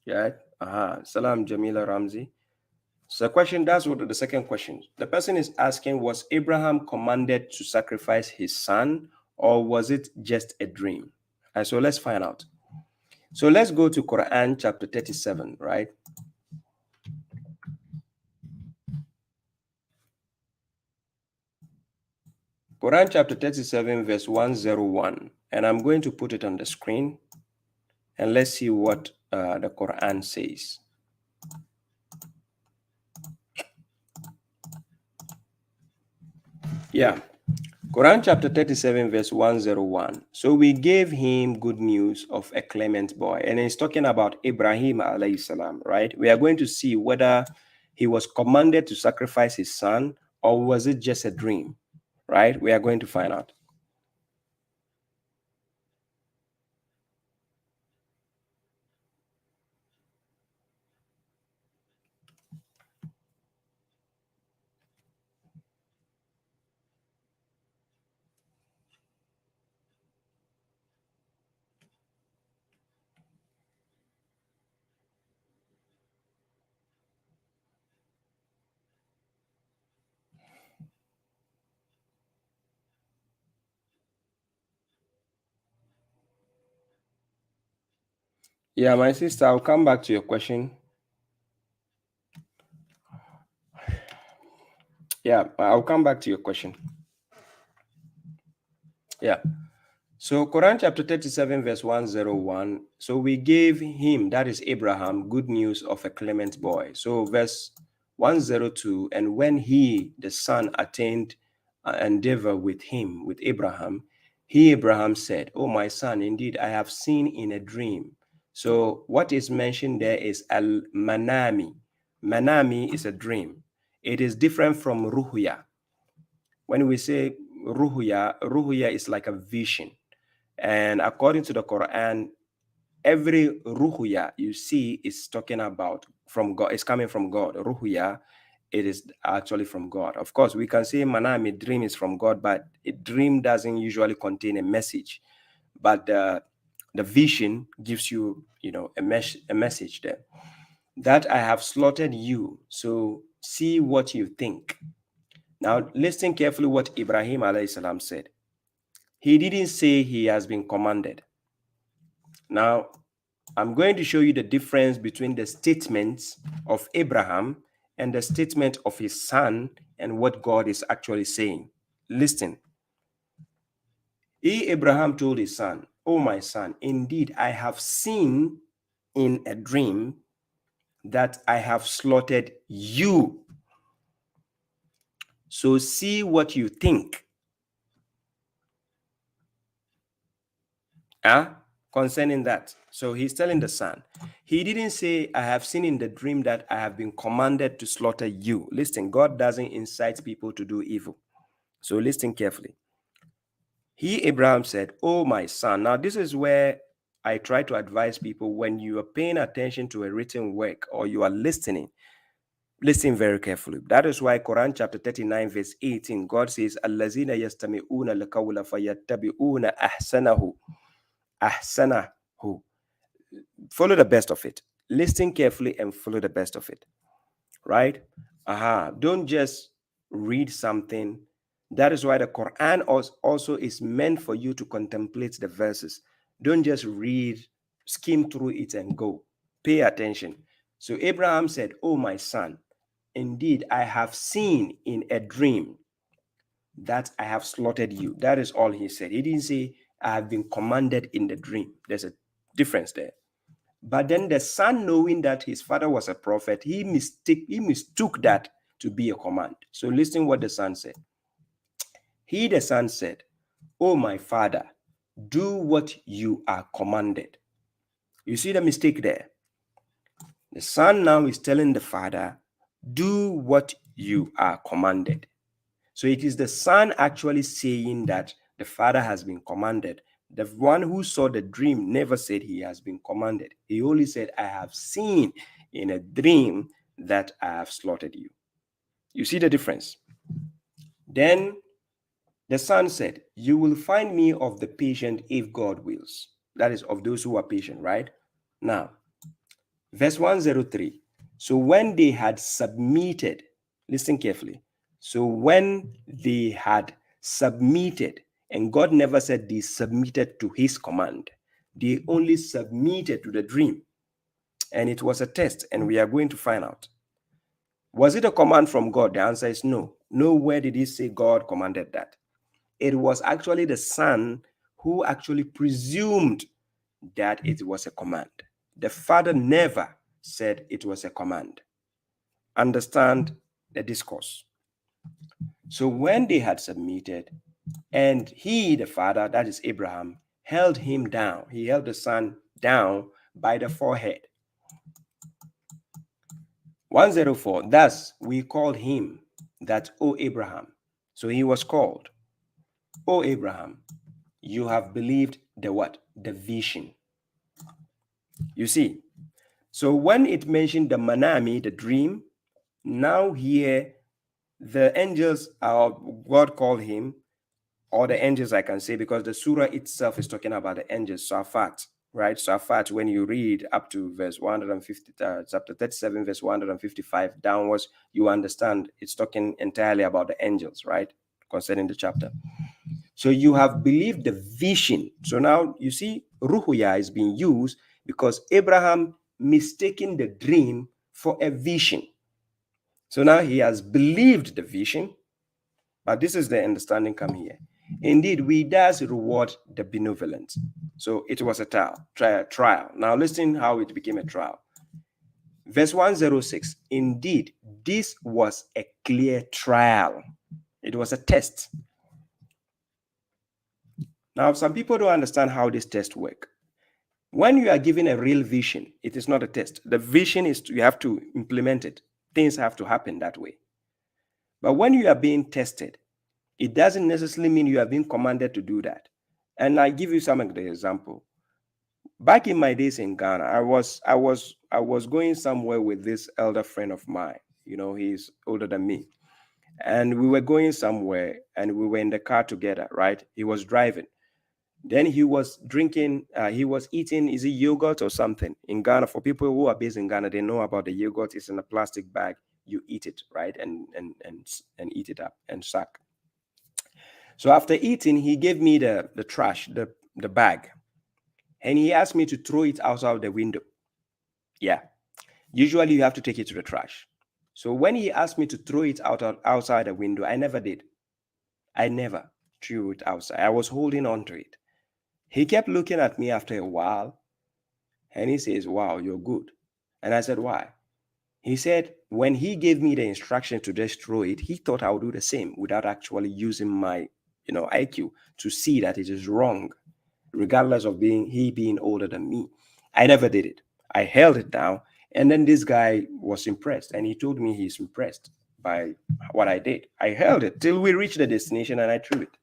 Yeah. Salam Jamila Ramzi. So that's what the second question. The person is asking, was Abraham commanded to sacrifice his son, or was it just a dream? So let's find out. So let's go to Quran chapter 37, right? Quran chapter 37, verse 101. And I'm going to put it on the screen. And let's see what the Quran says. Yeah. Quran chapter 37, verse 101. So we gave him good news of a clement boy. And it's talking about Ibrahim alayhi salam, right? We are going to see whether he was commanded to sacrifice his son or was it just a dream, right? We are going to find out. Yeah, my sister, I'll come back to your question. Yeah, I'll come back to your question. Yeah. So Quran chapter 37, verse 101. So we gave him, that is Abraham, good news of a clement boy. So verse 102, and when he, the son, attained endeavor with him, with Abraham, Abraham said, oh, my son, indeed, I have seen in a dream. So what is mentioned there is al-manami. Manami is a dream. It is different from ruhya. When we say ruhya is like a vision. And according to the Quran, every ruhya you see is talking about from God, it's coming from God. Ruhya, it is actually from God. Of course, we can say manami, dream is from God, but a dream doesn't usually contain a message. But the vision gives you, a message there. That I have slaughtered you, so see what you think. Now, listen carefully what Ibrahim alayhi salam said. He didn't say he has been commanded. Now, I'm going to show you the difference between the statements of Abraham and the statement of his son and what God is actually saying. Listen. Abraham told his son, oh, my son, indeed, I have seen in a dream that I have slaughtered you. So see what you think. Concerning that. So he's telling the son. He didn't say, I have seen in the dream that I have been commanded to slaughter you. Listen, God doesn't incite people to do evil. So listen carefully. Abraham said, oh, my son. Now, this is where I try to advise people when you are paying attention to a written work or you are listening, Listen very carefully. That is why Quran chapter 39 verse 18, God says, Allazina yastami'una al-qawla fayattabi'una ahsanahu. Follow the best of it. Listen carefully and follow the best of it. Right? Don't just read something. That is why the Quran also is meant for you to contemplate the verses. Don't just read, skim through it and go. Pay attention. So Abraham said, "Oh, my son, indeed, I have seen in a dream that I have slaughtered you." That is all he said. He didn't say, "I have been commanded in the dream." There's a difference there. But then the son, knowing that his father was a prophet, he mistook that to be a command. So listen what the son said. The son said, "Oh, my father, do what you are commanded." You see the mistake there? The son now is telling the father, "Do what you are commanded." So it is the son actually saying that the father has been commanded. The one who saw the dream never said he has been commanded. He only said, "I have seen in a dream that I have slaughtered you." You see the difference? Then the son said, "You will find me of the patient if God wills." That is, of those who are patient, right? Now, verse 103. So when they had submitted, listen carefully. So when they had submitted, and God never said they submitted to his command, they only submitted to the dream. And it was a test, and we are going to find out. Was it a command from God? The answer is no. Nowhere did he say God commanded that. It was actually the son who actually presumed that it was a command. The father never said it was a command. Understand the discourse. So when they had submitted, and he, the father, that is Abraham, held him down. He held the son down by the forehead. 104. Thus we called him that, "O Abraham." So he was called, "O Abraham, you have believed the what? The vision." You see, so when it mentioned the manami, the dream, now here the angels, God called him, or the angels I can say, because the surah itself is talking about the angels, Safat, right? Safat, when you read up to verse 150, chapter 37, verse 155 downwards, you understand it's talking entirely about the angels, right? Concerning the chapter. So you have believed the vision. So now you see ruhuya is being used because Abraham mistaken the dream for a vision. So now he has believed the vision, but this is the understanding come here. Indeed, we does reward the benevolent. So it was a trial. Now listen how it became a trial. Verse 106. Indeed, this was a clear trial. It was a test. Now, some people don't understand how this test works. When you are given a real vision, it is not a test. The vision is you have to implement it. Things have to happen that way. But when you are being tested, it doesn't necessarily mean you are being commanded to do that. And I give you some example. Back in my days in Ghana, I was going somewhere with this elder friend of mine. You know, he's older than me. And we were going somewhere and we were in the car together, right? He was driving. Then he was drinking, he was eating, is it yogurt or something? In Ghana, for people who are based in Ghana, they know about the yogurt. It's in a plastic bag. You eat it, right? And eat it up and suck. So after eating, he gave me the trash, the bag. And he asked me to throw it outside the window. Yeah. Usually you have to take it to the trash. So when he asked me to throw it outside the window, I never did. I never threw it outside. I was holding on to it. He kept looking at me after a while, and he says, "Wow, you're good." And I said, "Why?" He said, when he gave me the instruction to just throw it, he thought I would do the same without actually using my, IQ to see that it is wrong, regardless of he being older than me. I never did it. I held it down, and then this guy was impressed, and he told me he's impressed by what I did. I held it till we reached the destination, and I threw it,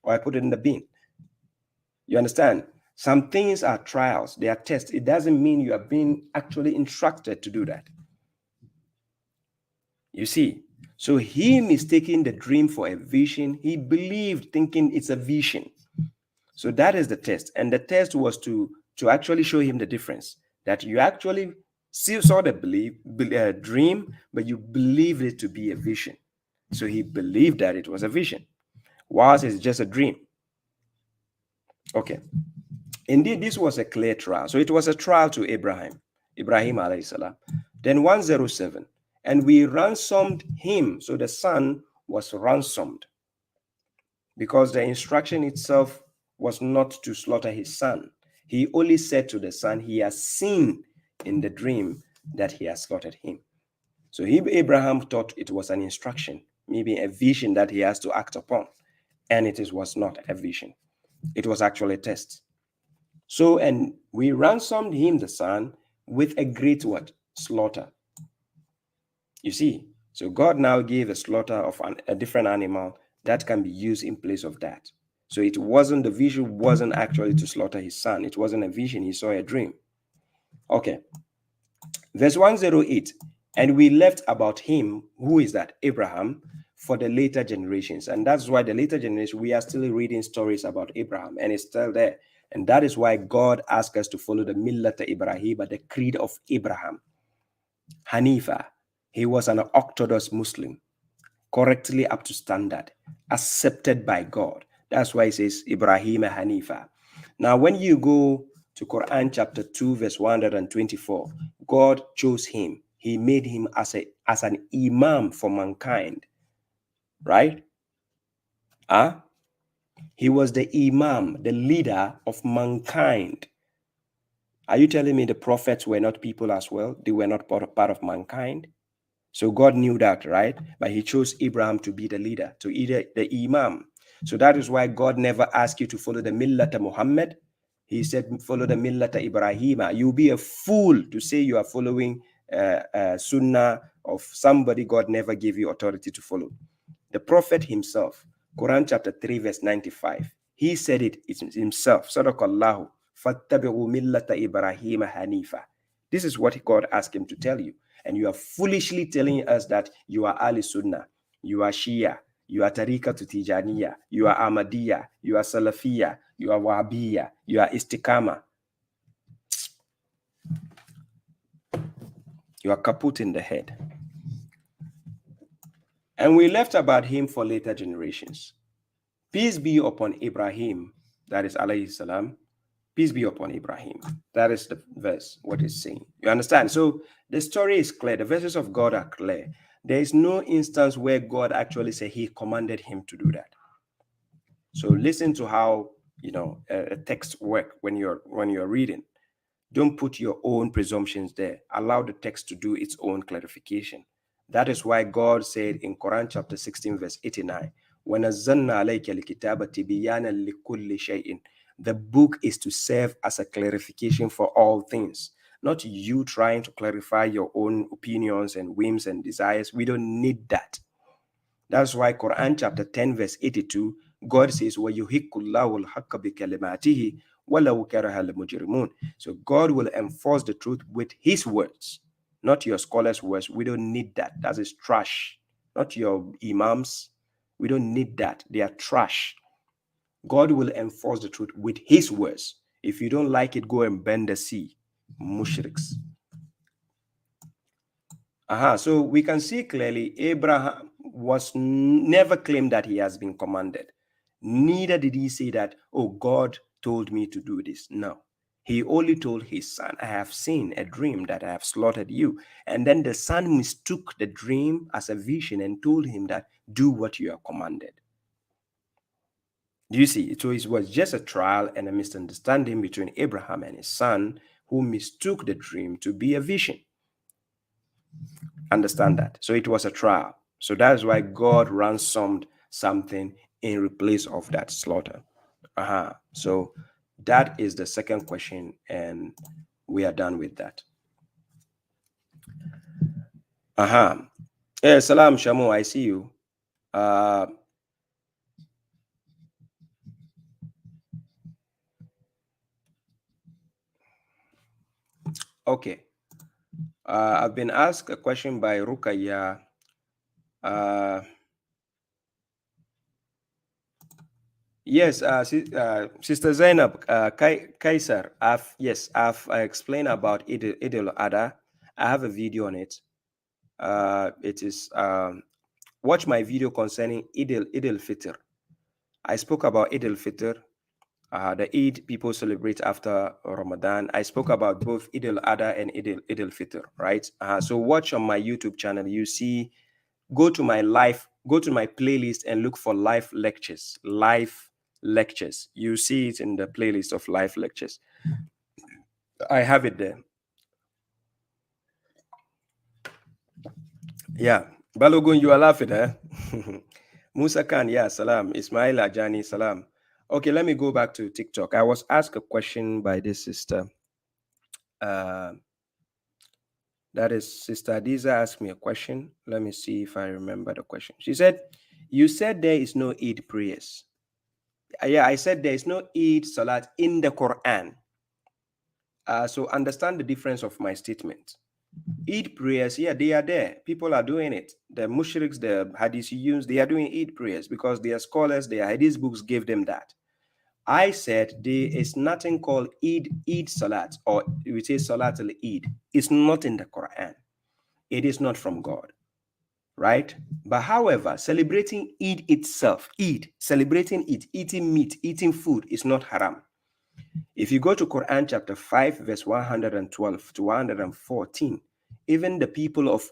or I put it in the bin. You understand? Some things are trials, they are tests. It doesn't mean you are being actually instructed to do that. You see, so he mistaking the dream for a vision, he believed thinking it's a vision. So that is the test. And the test was to actually show him the difference, that you actually saw the dream, but you believed it to be a vision. So he believed that it was a vision, whilst it's just a dream. Okay. Indeed, this was a clear trial. So it was a trial to Ibrahim alayhi salam. Then 107, and we ransomed him. So the son was ransomed, because the instruction itself was not to slaughter his son. He only said to the son he has seen in the dream that he has slaughtered him. So Abraham thought it was an instruction, maybe a vision that he has to act upon. And it was not a vision. It was actually a test. So, and we ransomed him, the son, with a great what? Slaughter. You see, so God now gave a slaughter of a different animal that can be used in place of that. So it wasn't, the vision wasn't actually to slaughter his son. It wasn't a vision. He saw a dream. Okay. Verse 108. And we left about him, who is that? Abraham, for the later generations. And that's why the later generation, we are still reading stories about Abraham, and it's still there. And that is why God asked us to follow the Millata Ibrahim, the creed of Abraham. Hanifa, he was an Orthodox Muslim, correctly up to standard, accepted by God. That's why it says Ibrahim Hanifa. Now, when you go to Quran chapter 2, verse 124, God chose him. He made him as an imam for mankind, right? He was the imam, the leader of mankind. Are you telling me the prophets were not people as well? They were not part of mankind? So God knew that, right? But he chose Abraham to be the leader, to either the imam. So that is why God never asked you to follow the millata Muhammad. He said, follow the millata Ibrahim. You'll be a fool to say you are following sunnah of somebody God never gave you authority to follow. The prophet himself, Quran chapter 3, verse 95, he said it himself. Sadaqallahu, fattabi'u millata Ibrahim hanifa. This is what God asked him to tell you. And you are foolishly telling us that you are Ali Sunnah, you are Shia, you are Tariqa to Tijaniya, you are Ahmadiyya, you are Salafiyya, you are Wahhabiyya, you are Istiqama. You are kaput in the head. And we left about him for later generations. Peace be upon Ibrahim, that is alayhi salam. Peace be upon Ibrahim. That is the verse, what it's saying. You understand? So the story is clear. The verses of God are clear. There is no instance where God actually said he commanded him to do that. So listen to how, a text work when you're reading. Don't put your own presumptions there. Allow the text to do its own clarification. That is why God said in Quran chapter 16, verse 89, وَنَزَّلْنَا عَلَيْكَ الْكِتَابَ تِبِيَانًا لِكُلِّ شَيْءٍ. The book is to serve as a clarification for all things, not you trying to clarify your own opinions and whims and desires. We don't need that. That's why Quran chapter 10, verse 82, God says, وَيُحِقُّ اللَّهُ الْحَقَّ بِكَلِمَاتِهِ وَلَوْ كَرَهَ الْمُجْرِمُونَ. So God will enforce the truth with his words, not your scholars' words. We don't need that. That is trash. Not your imams. We don't need that. They are trash. God will enforce the truth with his words. If you don't like it, go and bend the sea. Mushriks. So we can see clearly Abraham was never claimed that he has been commanded. Neither did he say that, oh, God told me to do this. No. He only told his son, I have seen a dream that I have slaughtered you. And then the son mistook the dream as a vision and told him that, do what you are commanded. Do you see? So it was just a trial and a misunderstanding between Abraham and his son, who mistook the dream to be a vision. Understand that? So it was a trial. So that's why God ransomed something in replace of that slaughter. So that is the second question, and we are done with that. Hey, Salam Shamu, I see you. Okay. I've been asked a question by Rukaya. Uh, yes, Sister Zainab, Kaisar, I've explained about Idil Adha. I have a video on it. It is watch my video concerning Idil Fitr. I spoke about Idil Fitr, the Eid people celebrate after Ramadan. I spoke about both Idil Adha and Idil Fitr, right? So watch on my YouTube channel. You see, go to my playlist and look for live lectures. Live lectures. You see it in the playlist of live lectures. I have it there. Yeah. Balogun, you are laughing, eh? Musa Khan, yeah, salam. Ismail Ajani, salam. Okay, let me go back to TikTok. I was asked a question by this sister. That is, Sister Adiza asked me a question. Let me see if I remember the question. She said, you said there is no Eid prayers. Yeah, I said there is no Eid Salat in the Quran. So understand the difference of my statement. Eid prayers, yeah, they are there. People are doing it. The mushriks, the hadithiyuns, they are doing Eid prayers because their scholars, their hadith books gave them that. I said there is nothing called Eid Salat, or we say Salat al-Eid. It's not in the Quran. It is not from God, right? But however, celebrating Eid itself, celebrating it, eating meat, eating food is not haram. If you go to Quran chapter 5, verse 112 to 114, even the people of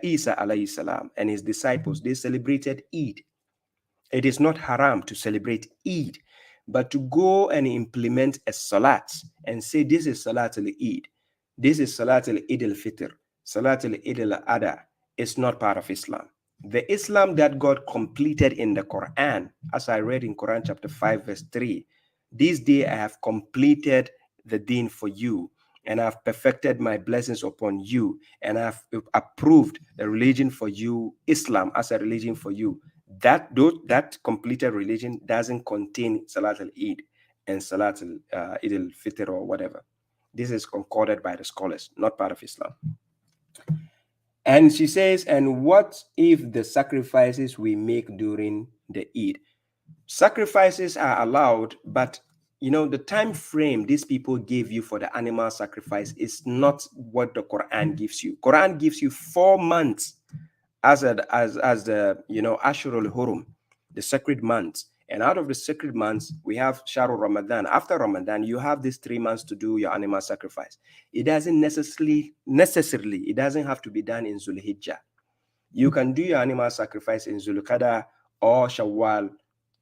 Isa alayhi salam and his disciples, they celebrated Eid. It is not haram to celebrate Eid, but to go and implement a salat and say this is Salat al-Eid, this is Salat al-Eid al-Fitr, Salat al-Eid al-Adha, is not part of Islam. The Islam that God completed in the Quran, as I read in Quran chapter 5, verse 3, this day I have completed the deen for you, and I have perfected my blessings upon you, and I have approved the religion for you, Islam, as a religion for you. That completed religion doesn't contain Salat al-Eid and Salat al-Eid al-Fitr or whatever. This is concorded by the scholars, not part of Islam. And she says, and what if the sacrifices we make during the Eid? Sacrifices are allowed, but you know, the time frame these people gave you for the animal sacrifice is not what the Quran gives you. Quran gives you 4 months as the Ashurul Hurum, the sacred months. And out of the sacred months, we have Shahrul Ramadan. After Ramadan, you have these 3 months to do your animal sacrifice. It doesn't necessarily, it doesn't have to be done in Zulhijjah. You can do your animal sacrifice in Zulqa'dah or Shawwal.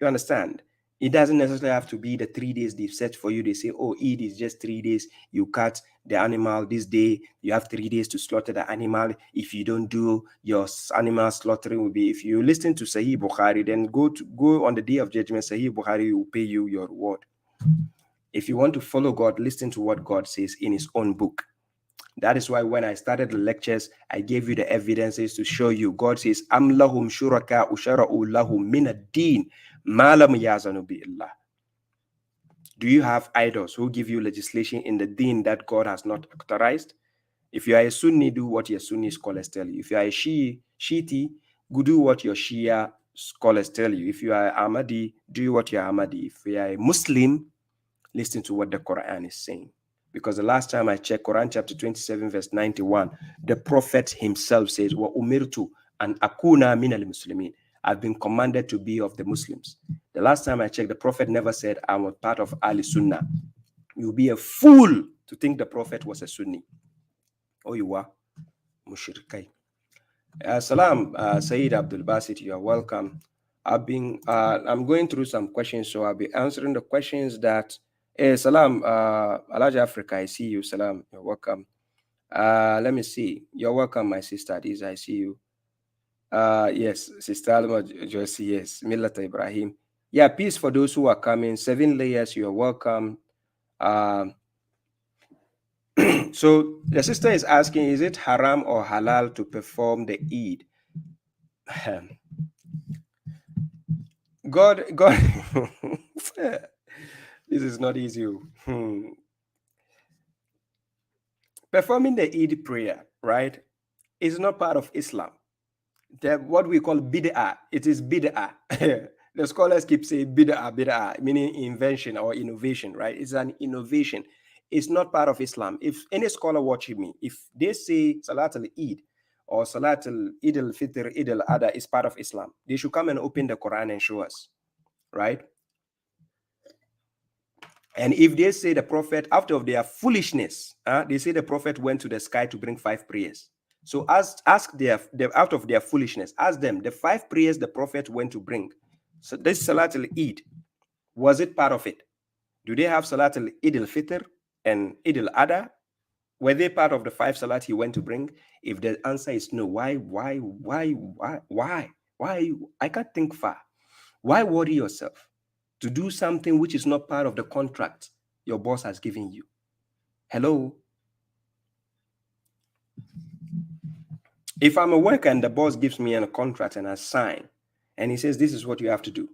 You understand? It doesn't necessarily have to be the 3 days they've set for you. They say, oh, Eid is just 3 days. You cut the animal this day. You have 3 days to slaughter the animal. If you don't do your animal slaughtering, will be, if you listen to Sahih Bukhari, then go on the day of judgment. Sahih Bukhari will pay you your reward. If you want to follow God, listen to what God says in his own book. That is why when I started the lectures, I gave you the evidences to show you. God says, Am lahum shuraka ushara'u lahum min ad-din ma lam yazanu bi illah. Do you have idols who give you legislation in the deen that God has not authorized? If you are a Sunni, do what your Sunni scholars tell you. If you are a Shiiti, go do what your Shia scholars tell you. If you are Ahmadi, do what your Ahmadi. If you are a Muslim, listen to what the Quran is saying. Because the last time I checked, Quran chapter 27, verse 91, the Prophet himself says, Wa umirtu an akuna min al-Muslimin. I've been commanded to be of the Muslims. The last time I checked, the Prophet never said, I'm a part of Ali Sunnah. You'll be a fool to think the Prophet was a Sunni. Oh, you are? Mushrikai. Salam, Sayyid Abdul Basit, you are welcome. I'm going through some questions, so I'll be answering the questions that Salam, Alaj Africa, I see you. Salam, you're welcome. Let me see. You're welcome, my sister. Adiza, I see you. Yes, Sister Alma Josie, yes. Millata Ibrahim. Yeah, peace for those who are coming. 7 layers, you're welcome. So the sister is asking, is it haram or halal to perform the Eid? God, this is not easy. Performing the Eid prayer, right, is not part of Islam. what we call bid'ah. It is bid'ah. The scholars keep saying bid'ah, meaning invention or innovation, right? It's an innovation. It's not part of Islam. If any scholar watching me, if they say Salat al-Eid or Salat al-Eid al-Fitr, Eid al-Adha is part of Islam, they should come and open the Quran and show us, right? And if they say the prophet, out of their foolishness, they say the prophet went to the sky to bring 5 prayers. So ask their out of their foolishness, ask them the 5 prayers the prophet went to bring. So this Salat al-Eid, was it part of it? Do they have Salat al-Eid al-Fitr and Eid al-Adha? Were they part of the 5 Salat he went to bring? If the answer is no, why? I can't think far. Why worry yourself to do something which is not part of the contract your boss has given you? Hello? If I'm a worker and the boss gives me a contract and I sign, and he says, this is what you have to do.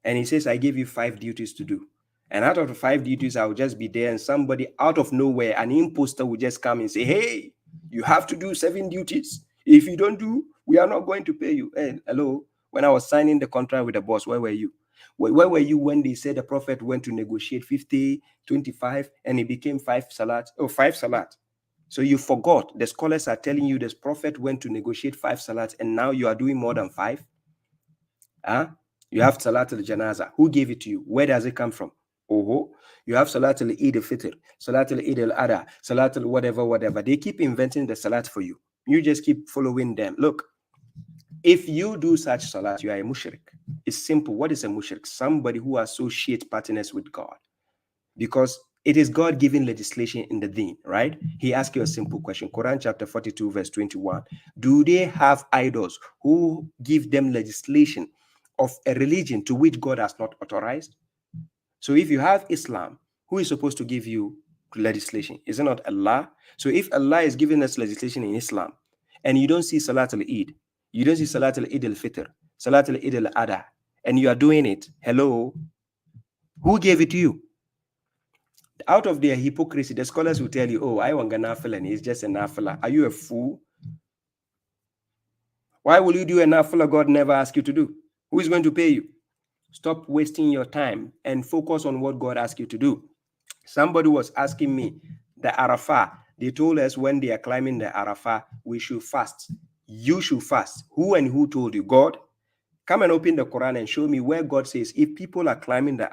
And he says, I give you 5 duties to do. And out of the 5 duties, I'll just be there, and somebody out of nowhere, an imposter will just come and say, hey, you have to do 7 duties. If you don't do, we are not going to pay you. Hey, hello? When I was signing the contract with the boss, where were you? Where were you when they said the prophet went to negotiate 50, 25, and it became 5 salat? Oh, 5 salat. So you forgot. The scholars are telling you this prophet went to negotiate 5 salats, and now you are doing more than 5. You have Salat al-Janaza. Who gave it to you? Where does it come from? You have Salat al-Eid al-Fitr, Salat al-Eid al-Adha, Salat al-whatever. They keep inventing the Salat for you. You just keep following them. Look, if you do such Salat, you are a mushrik. It's simple. What is a mushrik? Somebody who associates partners with God. Because it is God-given legislation in the deen, right? He asked you a simple question. Quran chapter 42, verse 21. Do they have idols who give them legislation of a religion to which God has not authorized? So if you have Islam, who is supposed to give you legislation? Is it not Allah? So if Allah is giving us legislation in Islam, and you don't see Salat al-Eid, you don't see Salat al-Eid al-Fitr, Salat al-Eid al-Adha, and you are doing it, hello, who gave it to you? Out of their hypocrisy, the scholars will tell you, oh, I want a nafila and it's just a nafila. Are you a fool? Why will you do a nafila God never asked you to do? Who is going to pay you? Stop wasting your time and focus on what God asked you to do. Somebody was asking me, the Arafah, they told us when they are climbing the Arafah, we should fast. You should fast. Who and who told you? God? Come and open the Quran and show me where God says, if people are climbing the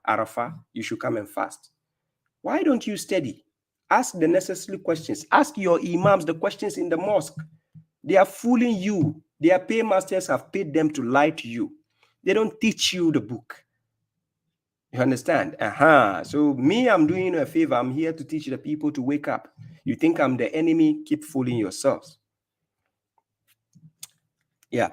Arafah, you should come and fast. Why don't you study? Ask the necessary questions. Ask your imams the questions in the mosque. They are fooling you. Their paymasters have paid them to lie to you. They don't teach you the book. You understand? So me, I'm doing you a favor. I'm here to teach the people to wake up. You think I'm the enemy? Keep fooling yourselves. Yeah.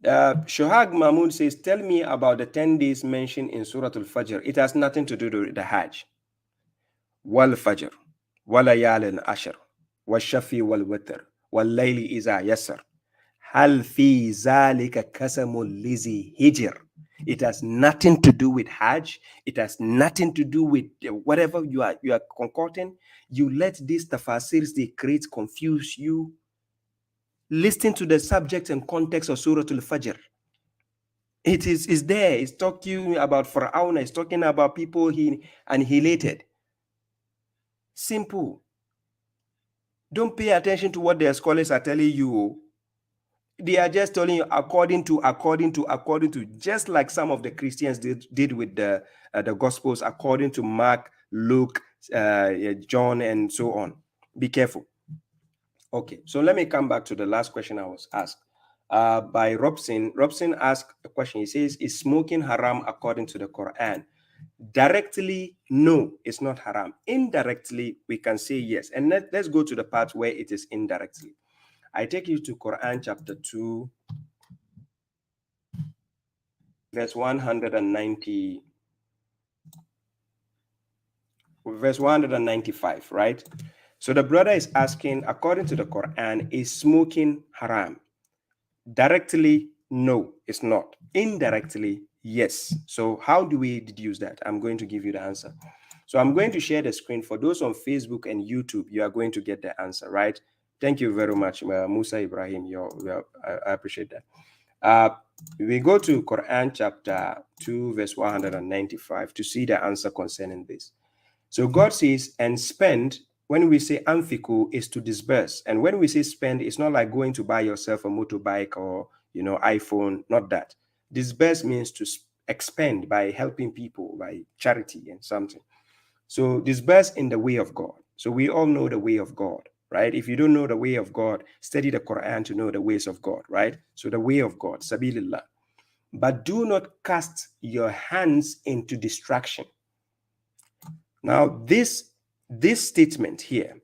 Shohag Mahmoud says, tell me about the 10 days mentioned in Surah Al-Fajr. It has nothing to do with the Hajj. Wal Fajr, walayal al-ashr, والشفي والوتر والليل إذا يسر هل في ذلك قسم لذي هجر. It has nothing to do with Hajj. It has nothing to do with whatever you are concocting. You let these tafasirs they create confuse you. Listen to the subject and context of Surah Al-Fajr. It is there. It's talking about Fir'aun. It's talking about people he annihilated. Simple. Don't pay attention to what their scholars are telling you. They are just telling you according to, just like some of the Christians did with the Gospels, according to Mark, Luke, John, and so on. Be careful. Okay, so let me come back to the last question I was asked by Robson. Robson asked a question. He says, is smoking haram according to the Quran? Directly, no, it's not haram. Indirectly, we can say yes. And let's go to the part where it is indirectly. I take you to Quran chapter 2, verse 190, verse 195, right? So the brother is asking, according to the Quran, is smoking haram? Directly, no, it's not. Indirectly, yes. So how do we deduce that? I'm going to give you the answer. So I'm going to share the screen. For those on Facebook and YouTube, you are going to get the answer, right? Thank you very much, Musa Ibrahim. I appreciate that. We go to Quran chapter 2, verse 195 to see the answer concerning this. So God says, and spend, when we say anfiku, is to disburse. And when we say spend, it's not like going to buy yourself a motorbike or, iPhone, not that. Disburse means to expend by helping people, by charity and something. So disburse in the way of God. So we all know the way of God, right? If you don't know the way of God, study the Quran to know the ways of God, right? So the way of God, sabilillah. But do not cast your hands into distraction. Now, this statement here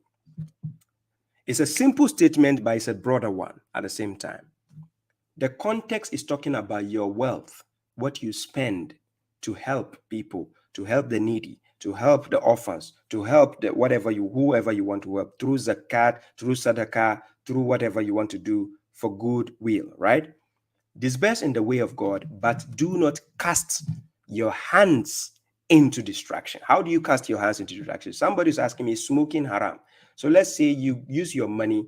is a simple statement, but it's a broader one at the same time. The context is talking about your wealth, what you spend to help people, to help the needy, to help the orphans, to help whoever you want to help, through zakat, through sadaqah, through whatever you want to do for good will, right? Disburse in the way of God, but do not cast your hands into distraction. How do you cast your hands into distraction? Somebody's asking me, smoking haram. So let's say you use your money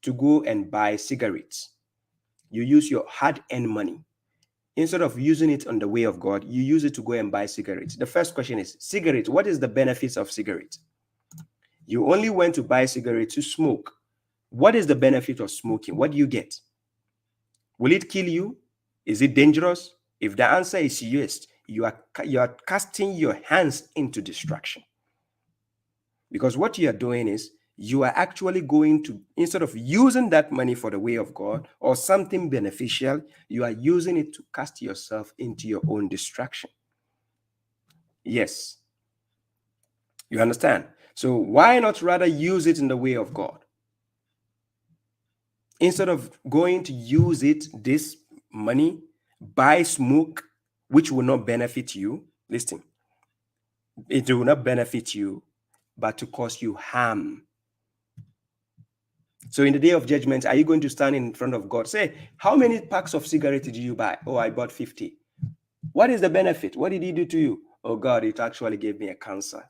to go and buy cigarettes. You use your hard-earned money. Instead of using it on the way of God, you use it to go and buy cigarettes. The first question is, cigarettes, what is the benefits of cigarettes? You only went to buy cigarettes to smoke. What is the benefit of smoking? What do you get? Will it kill you? Is it dangerous? If the answer is yes, you are casting your hands into distraction. Because what you are doing is, you are actually going to, instead of using that money for the way of God or something beneficial, you are using it to cast yourself into your own distraction. Yes. You understand? So why not rather use it in the way of God? Instead of going to use it, this money, buy smoke, which will not benefit you. Listen, it will not benefit you, but to cause you harm. So in the day of judgment, are you going to stand in front of God? Say, how many packs of cigarettes did you buy? Oh, I bought 50. What is the benefit? What did he do to you? Oh God, it actually gave me a cancer.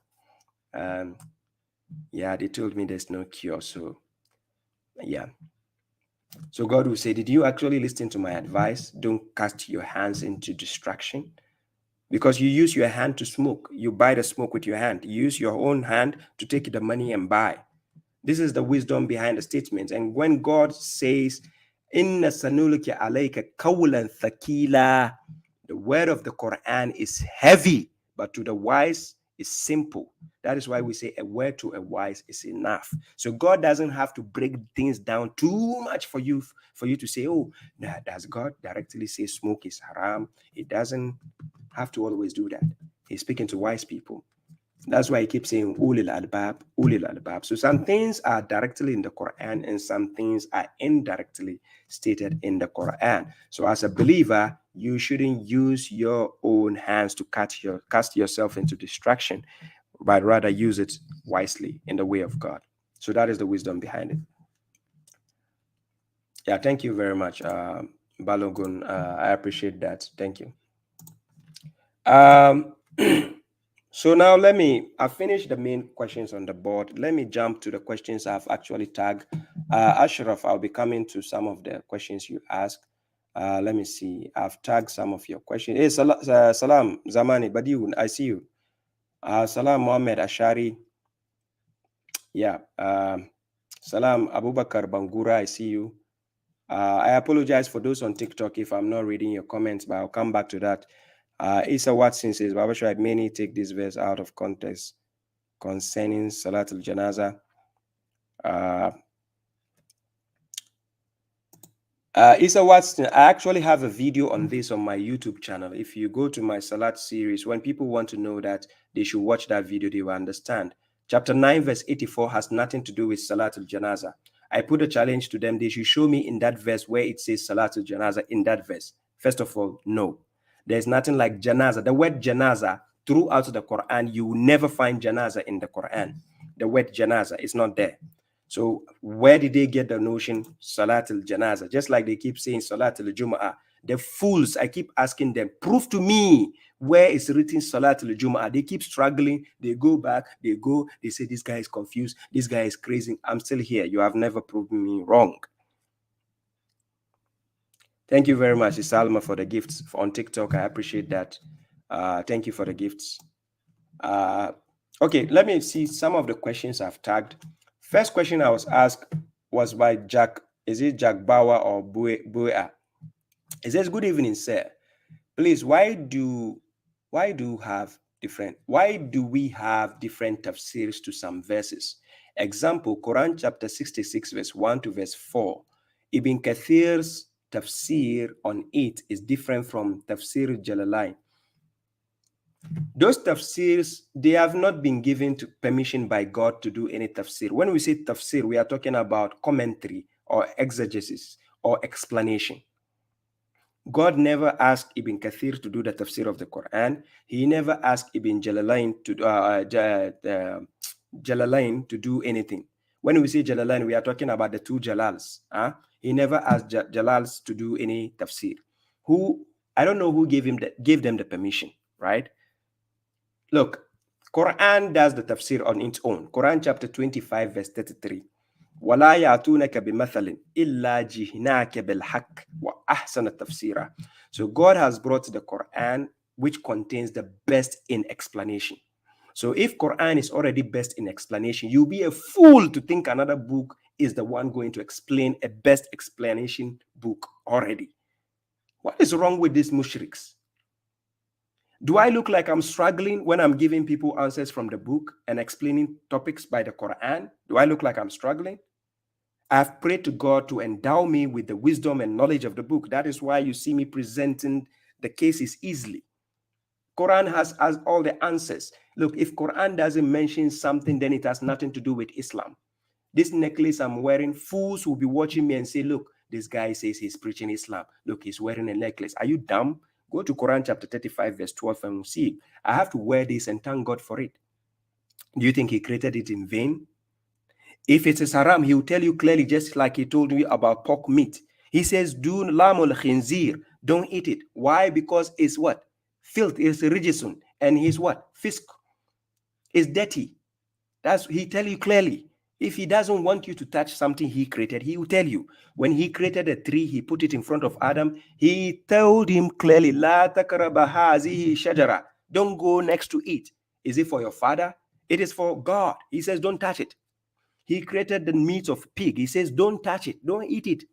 Yeah, they told me there's no cure. So yeah. So God will say, did you actually listen to my advice? Don't cast your hands into distraction. Because you use your hand to smoke. You buy the smoke with your hand. You use your own hand to take the money and buy. This is the wisdom behind the statement. And when God says, Inna sanulika alayka qawlan thaqila, the word of the Quran is heavy, but to the wise is simple. That is why we say a word to a wise is enough. So God doesn't have to break things down too much for you to say, oh, does God directly say smoke is haram? It doesn't have to always do that. He's speaking to wise people. That's why he keeps saying ulil albab, ulil albab. So some things are directly in the Quran and some things are indirectly stated in the Quran. So as a believer, you shouldn't use your own hands to cast yourself into distraction, but rather use it wisely in the way of God. So that is the wisdom behind it. Yeah, thank you very much, Balogun. I appreciate that. Thank you. So now I've finished the main questions on the board. Let me jump to the questions I've actually tagged. Ashraf, I'll be coming to some of the questions you asked. Let me see. I've tagged some of your questions. Hey, Salam, Zamani, Badiun, I see you. Salam, Mohammed Ashari. Yeah. Salam, Abubakar Bangura, I see you. I apologize for those on TikTok if I'm not reading your comments, but I'll come back to that. Isa Watson says, babashuaib, many take this verse out of context concerning Salat al-Janaza. Isa Watson, I actually have a video on this on my YouTube channel. If you go to my Salat series, when people want to know that, they should watch that video, they will understand. Chapter 9, verse 84 has nothing to do with Salat al-Janaza. I put a challenge to them. They should show me in that verse where it says Salat al-Janaza in that verse. First of all, no. There's nothing like Janaza. The word Janaza, throughout the Quran, you will never find Janaza in the Quran. The word Janaza is not there. So where did they get the notion Salat al-Janaza? Just like they keep saying Salat al-Jum'ah. The fools, I keep asking them, prove to me where it's written Salatul Jum'ah. They keep struggling. They go back. They say, this guy is confused. This guy is crazy. I'm still here. You have never proven me wrong. Thank you very much, Isalma, for the gifts on TikTok. I appreciate that. Thank you for the gifts. Okay, let me see some of the questions I've tagged. First question I was asked was by Jack. Is it Jack Bauer or Buea? It says, good evening, sir. Please, why do we have different tafsirs to some verses? Example, Quran chapter 66, verse 1 to verse 4. Ibn Kathir's tafsir on it is different from tafsir Jalalain. Those tafsirs, they have not been given to permission by God to do any tafsir. When we say tafsir, we are talking about commentary or exegesis or explanation. God never asked Ibn Kathir to do the tafsir of the Quran. He never asked Ibn Jalalain to do anything. When we say Jalalain, we are talking about the two Jalals. He never asked Jalals to do any tafsir. I don't know who gave them the permission, right? Look, Quran does the tafsir on its own. Quran chapter 25, verse 33. وَلَا يَعْتُونَكَ بِمَثَلٍ إِلَّا جِهْنَاكَ بِالْحَقِّ وَأَحْسَنَ التَّفْسِيرَ. So God has brought the Quran, which contains the best in explanation. So if Quran is already best in explanation, you'll be a fool to think another book is the one going to explain a best explanation book already. What is wrong with these mushriks? Do I look like I'm struggling when I'm giving people answers from the book and explaining topics by the Quran? Do I look like I'm struggling? I've prayed to God to endow me with the wisdom and knowledge of the book. That is why you see me presenting the cases easily. Quran has all the answers. Look, if Quran doesn't mention something, then it has nothing to do with Islam. This necklace I'm wearing, fools will be watching me and say, look, this guy says he's preaching Islam. Look, he's wearing a necklace. Are you dumb? Go to Quran chapter 35, verse 12, and we'll see. I have to wear this and thank God for it. Do you think he created it in vain? If it is haram, he will tell you clearly, just like he told you about pork meat. He says, do lamul khinzir, don't eat it. Why? Because it's what? Filth, it's rijisun, and he's what? Fisk. It's dirty. He tell you clearly. If he doesn't want you to touch something he created, he will tell you. When he created a tree, he put it in front of Adam. He told him clearly, La takraba hazihi shajara. Don't go next to it. Is it for your father? It is for God. He says, don't touch it. He created the meat of pig. He says, don't touch it. Don't eat it.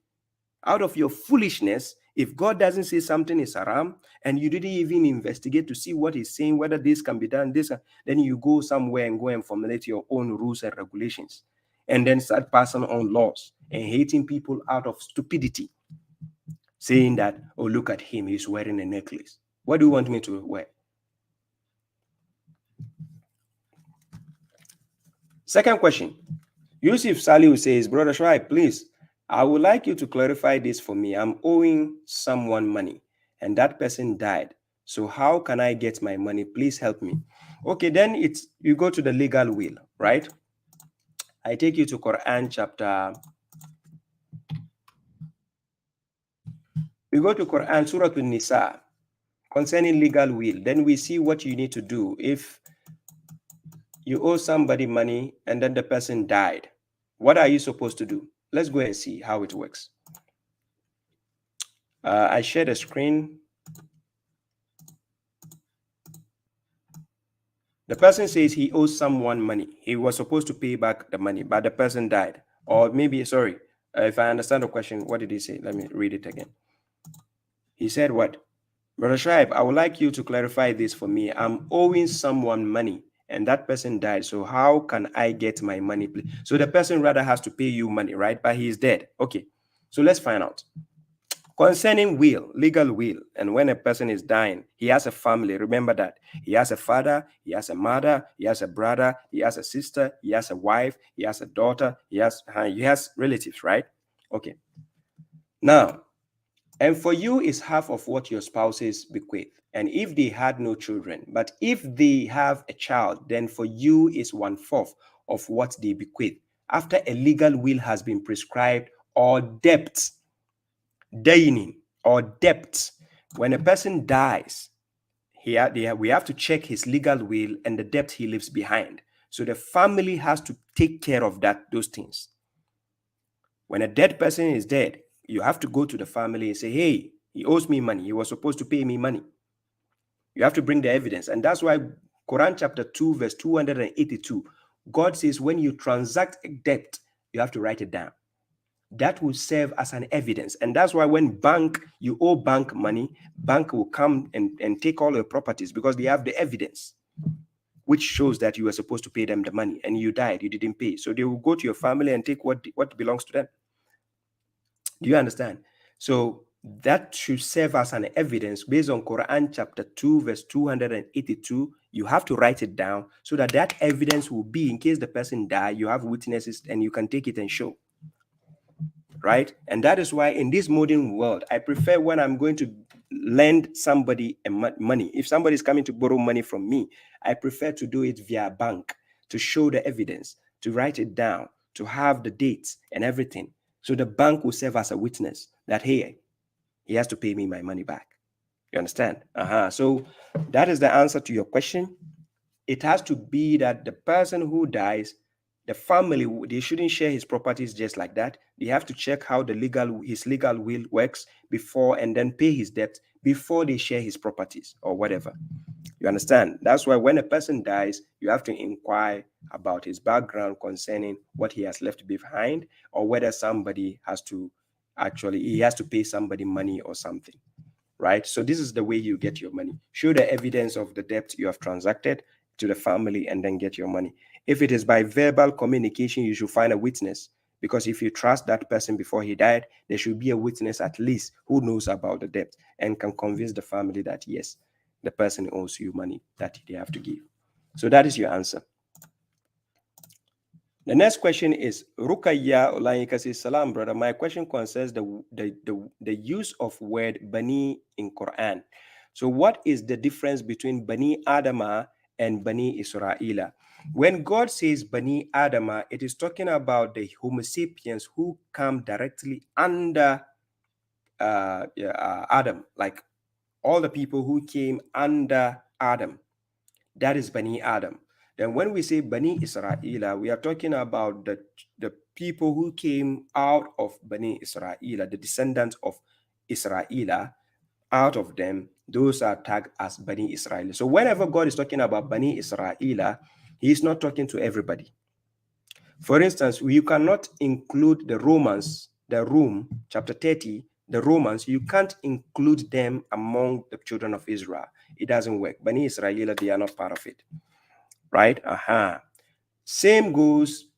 Out of your foolishness, if God doesn't say something is haram, and you didn't even investigate to see what he's saying, whether this can be done, then you go somewhere and go and formulate your own rules and regulations, and then start passing on laws and hating people out of stupidity, saying that, oh, look at him, he's wearing a necklace. What do you want me to wear? Second question. Yusuf Saliu says, Brother Shuaib, please, I would like you to clarify this for me. I'm owing someone money and that person died. So how can I get my money? Please help me. Okay, then you go to the legal will, right? I take you to Quran chapter. We go to Quran Surah An-Nisa concerning legal will. Then we see what you need to do if you owe somebody money and then the person died. What are you supposed to do? Let's go and see how it works. I shared a screen. The person says he owes someone money. He was supposed to pay back the money, but the person died. Or maybe, sorry, if I understand the question, what did he say? Let me read it again. He said what? Brother Shaib, I would like you to clarify this for me. I'm owing someone money and that person died. So how can I get my money? So the person rather has to pay you money, right? But he is dead. Okay. So let's find out. Concerning will, legal will, and when a person is dying, he has a family. Remember that. He has a father, he has a mother, he has a brother, he has a sister, he has a wife, he has a daughter, he has relatives, right? Okay. Now, and for you is half of what your spouses bequeath. And if they had no children, but if they have a child, then for you is 1/4 of what they bequeath. After a legal will has been prescribed, or debt, dining or debt. When a person dies, we have to check his legal will and the debt he leaves behind. So the family has to take care of those things. When a dead person is dead, you have to go to the family and say, hey, he owes me money. He was supposed to pay me money. You have to bring the evidence. And that's why Quran chapter 2, verse 282, God says when you transact a debt, you have to write it down. That will serve as an evidence. And that's why when you owe bank money, bank will come and take all your properties because they have the evidence, which shows that you were supposed to pay them the money and you died, you didn't pay. So they will go to your family and take what belongs to them. Do you understand? So that should serve as an evidence based on Quran chapter 2, verse 282. You have to write it down so that evidence will be, in case the person die, you have witnesses and you can take it and show. Right? And that is why in this modern world, I prefer when I'm going to lend somebody money. If somebody is coming to borrow money from me, I prefer to do it via bank, to show the evidence, to write it down, to have the dates and everything. So the bank will serve as a witness that, hey, he has to pay me my money back. You understand? So that is the answer to your question. It has to be that the person who dies, the family, they shouldn't share his properties just like that. They have to check how his legal will works before, and then pay his debt before they share his properties or whatever. You understand? That's why when a person dies, you have to inquire about his background concerning what he has left behind, or whether somebody has to pay somebody money or something, right? So this is the way you get your money. Show the evidence of the debt you have transacted to the family and then get your money. If it is by verbal communication, you should find a witness, because if you trust that person before he died, there should be a witness at least who knows about the debt and can convince the family that yes, the person owes you money that they have to give. So that is your answer. The next question is Rukaya Olayinka says, Salam, brother. My question concerns the use of word Bani in Quran. So what is the difference between Bani Adama and Bani Israela? When God says Bani Adama, it is talking about the Homo sapiens who come directly under Adam, like all the people who came under Adam. That is Bani Adam. Then when we say Bani Israela, we are talking about the people who came out of Bani Israela, the descendants of Israela. Out of them, those are tagged as Bani Israel. So whenever God is talking about Bani Israela, he is not talking to everybody. For instance, you cannot include the Romans, chapter 30, the Romans, you can't include them among the children of Israel. It doesn't work. Bani Israel, they are not part of it. Right? Same goes,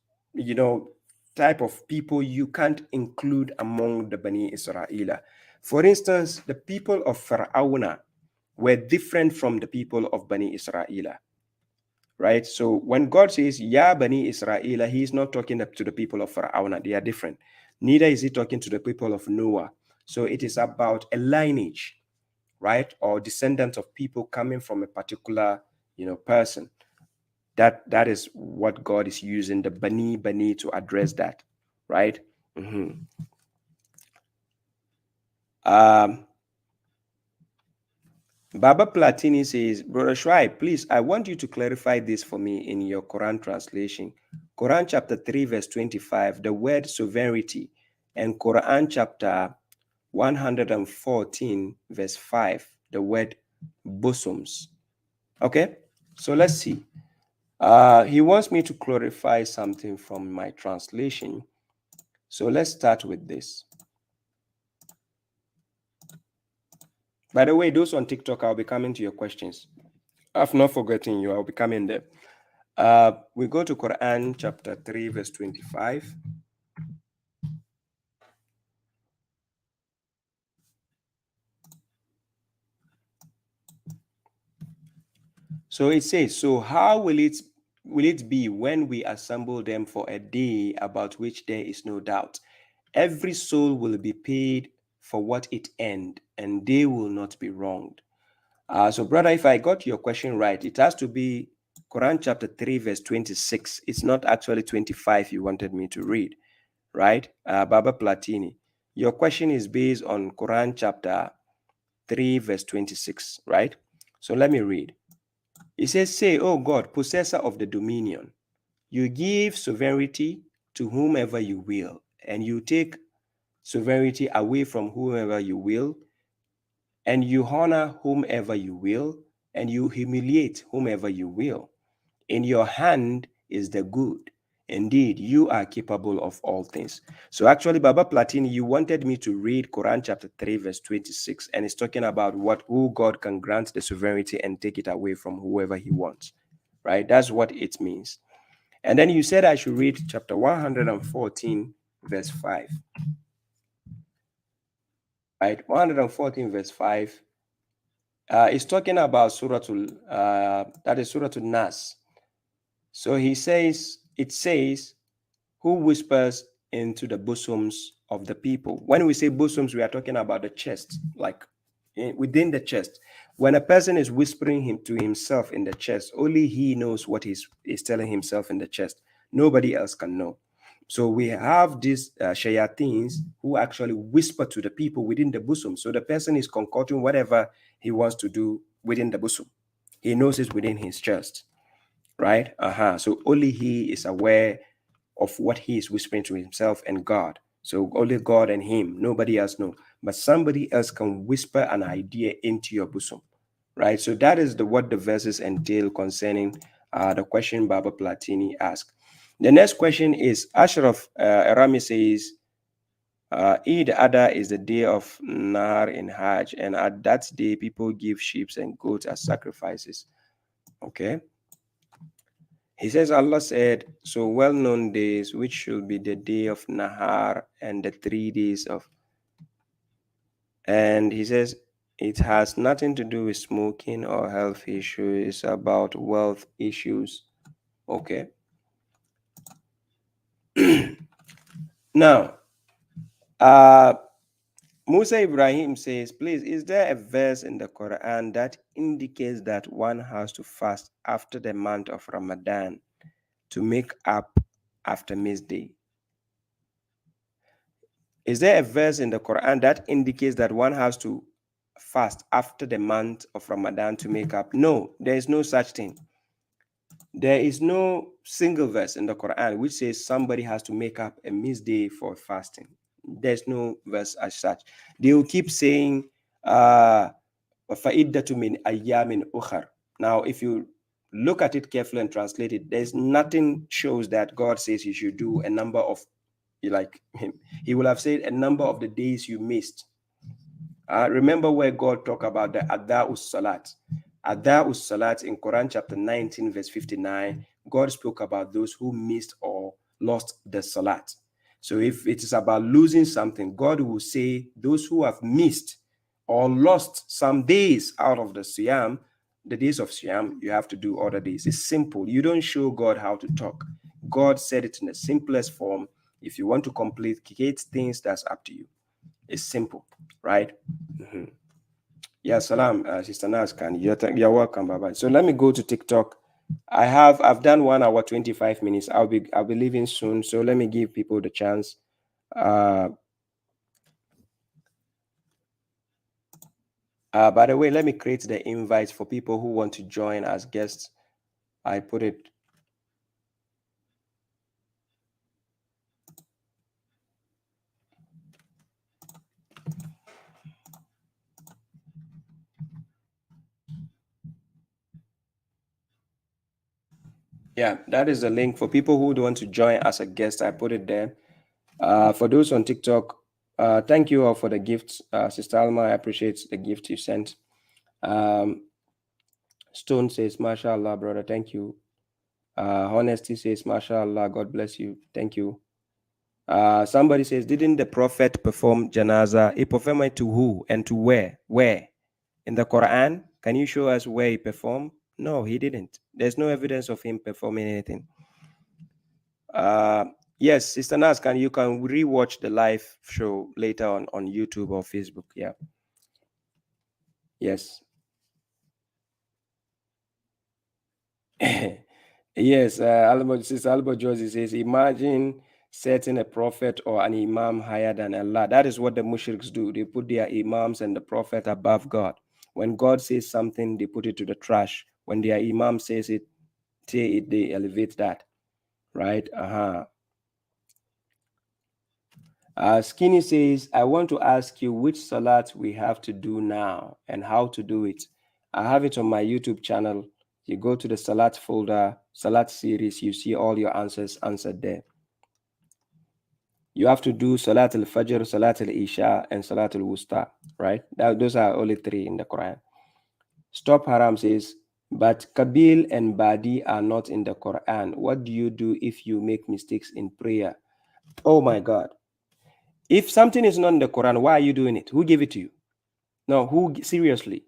type of people you can't include among the Bani Israel. For instance, the people of Pharaoh were different from the people of Bani Israel. Right? So when God says, Ya Bani Israel, he is not talking to the people of Pharaoh. They are different. Neither is he talking to the people of Noah. So it is about a lineage, right? Or descendants of people coming from a particular, person. That is what God is using the Bani to address that, right? Baba Platini says, Brother Shuaib, please, I want you to clarify this for me in your Quran translation. Quran chapter 3, verse 25, the word sovereignty, and Quran chapter 114, verse 5, the word bosoms. Okay, so let's see. He wants me to clarify something from my translation. So let's start with this. By the way, those on TikTok, I'll be coming to your questions. I've not forgotten you. I'll be coming there. We go to Quran chapter 3, verse 25. So it says, so how will it be when we assemble them for a day about which there is no doubt? Every soul will be paid for what it earned, and they will not be wronged. So brother, if I got your question right, it has to be Quran chapter 3, verse 26. It's not actually 25 you wanted me to read, right? Baba Platini, your question is based on Quran chapter 3, verse 26, right? So let me read. It says, say, O God, possessor of the dominion, you give sovereignty to whomever you will, and you take sovereignty away from whomever you will, and you honor whomever you will, and you humiliate whomever you will. In your hand is the good. Indeed, you are capable of all things. So actually, Baba Platini, you wanted me to read Quran chapter 3, verse 26, and it's talking about who God can grant the sovereignty and take it away from whoever he wants, right? That's what it means. And then you said I should read chapter 114, verse 5. Right? 114, verse 5. It's talking about that is Surah Nas. So it says, who whispers into the bosoms of the people. When we say bosoms, we are talking about the chest, like within the chest. When a person is whispering to himself in the chest, only he knows what he's telling himself in the chest. Nobody else can know. So we have these shayateens who actually whisper to the people within the bosom. So the person is concocting whatever he wants to do within the bosom. He knows it's within his chest, right? So only he is aware of what he is whispering to himself and God. So only God and him, nobody else knows. But somebody else can whisper an idea into your bosom, right? So that is what the verses entail concerning the question Baba Platini asked. The next question is Ashraf Arami says, Eid Adha is the day of Nahar in Hajj, and at that day people give sheep and goats as sacrifices. Okay. He says, Allah said, so well-known days, which should be the day of Nahar and the 3 days of... And he says, it has nothing to do with smoking or health issues. It's about wealth issues. Okay. Now, Musa Ibrahim says, please, is there a verse in the Quran that indicates that one has to fast after the month of Ramadan to make up after midday? Is there a verse in the Quran that indicates that one has to fast after the month of Ramadan to make up? No, there is no such thing. There is no single verse in the Quran which says somebody has to make up a midday for fasting. There's no verse as such. They will keep saying, فَإِدَّةُ مِنْ أَيَّامٍ أُخَرٍ. Now, if you look at it carefully and translate it, there's nothing shows that God says you should do a number of, like him. He will have said a number of the days you missed. Remember where God talked about the Adha'us Salat. Adha'us Salat in Quran chapter 19, verse 59, God spoke about those who missed or lost the Salat. So if it is about losing something, God will say those who have missed or lost some days out of the Siyam, the days of Siyam, you have to do other days. It's simple. You don't show God how to talk. God said it in the simplest form. If you want to complicate things, that's up to you. It's simple, right? Mm-hmm. Yeah, salam, Sister Nazkan. You're welcome, Baba. So let me go to TikTok. I've done 1 hour 25 minutes. I'll be leaving soon. So let me give people the chance. By the way, let me create the invites for people who want to join as guests. I put it. Yeah, that is the link for people who want to join as a guest. I put it there. For those on TikTok, thank you all for the gifts. Sister Alma, I appreciate the gift you sent. Stone says, MashaAllah, brother, thank you. Honesty says, MashaAllah, God bless you. Thank you. Somebody says, didn't the Prophet perform janaza? He performed it to who and to where? Where? In the Quran? Can you show us where he performed? No, he didn't. There's no evidence of him performing anything. Yes, Sister Nas, you can rewatch the live show later on YouTube or Facebook. Yeah. Yes. Yes, Sister Albert Josie says, imagine setting a prophet or an imam higher than Allah. That is what the mushriks do. They put their imams and the prophet above God. When God says something, they put it to the trash. When their imam says it, they elevate that, right? Skinny says, I want to ask you which salat we have to do now and how to do it. I have it on my YouTube channel. You go to the salat folder, salat series, you see all your answers answered there. You have to do salat al-fajr, salat al-isha, and salat al-wusta, right? Those are only 3 in the Quran. Stop Haram says, but Kabil and Badi are not in the Quran. What do you do if you make mistakes in prayer? Oh my God. If something is not in the Quran, why are you doing it? Who gave it to you? No, seriously?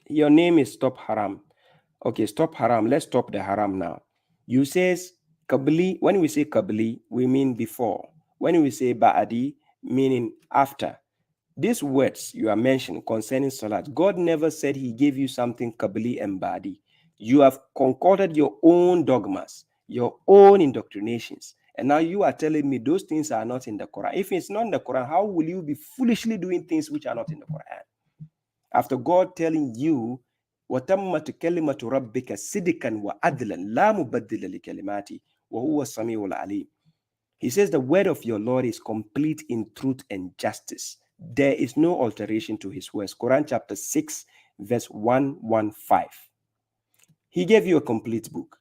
Your name is Stop Haram. Okay, Stop Haram. Let's stop the haram now. You says Kabli. When we say Kabli, we mean before. When we say Ba'adi, meaning after. These words you are mentioning concerning Salat, God never said he gave you something Kabli and Ba'adi. You have concocted your own dogmas, your own indoctrinations. And now you are telling me those things are not in the Quran. If it's not in the Quran, how will you be foolishly doing things which are not in the Quran? After God telling you, وَتَمَّتْ كَلِمَةُ رَبِّكَ صِدْقًا وَعَدْلًا لَا مُبَدِّلَ لِكَلِمَاتِهِ وَهُوَ السَّمِيعُ الْعَلِيمُ. He says the word of your Lord is complete in truth and justice. There is no alteration to his words. Quran chapter 6, verse 115. He gave you a complete book.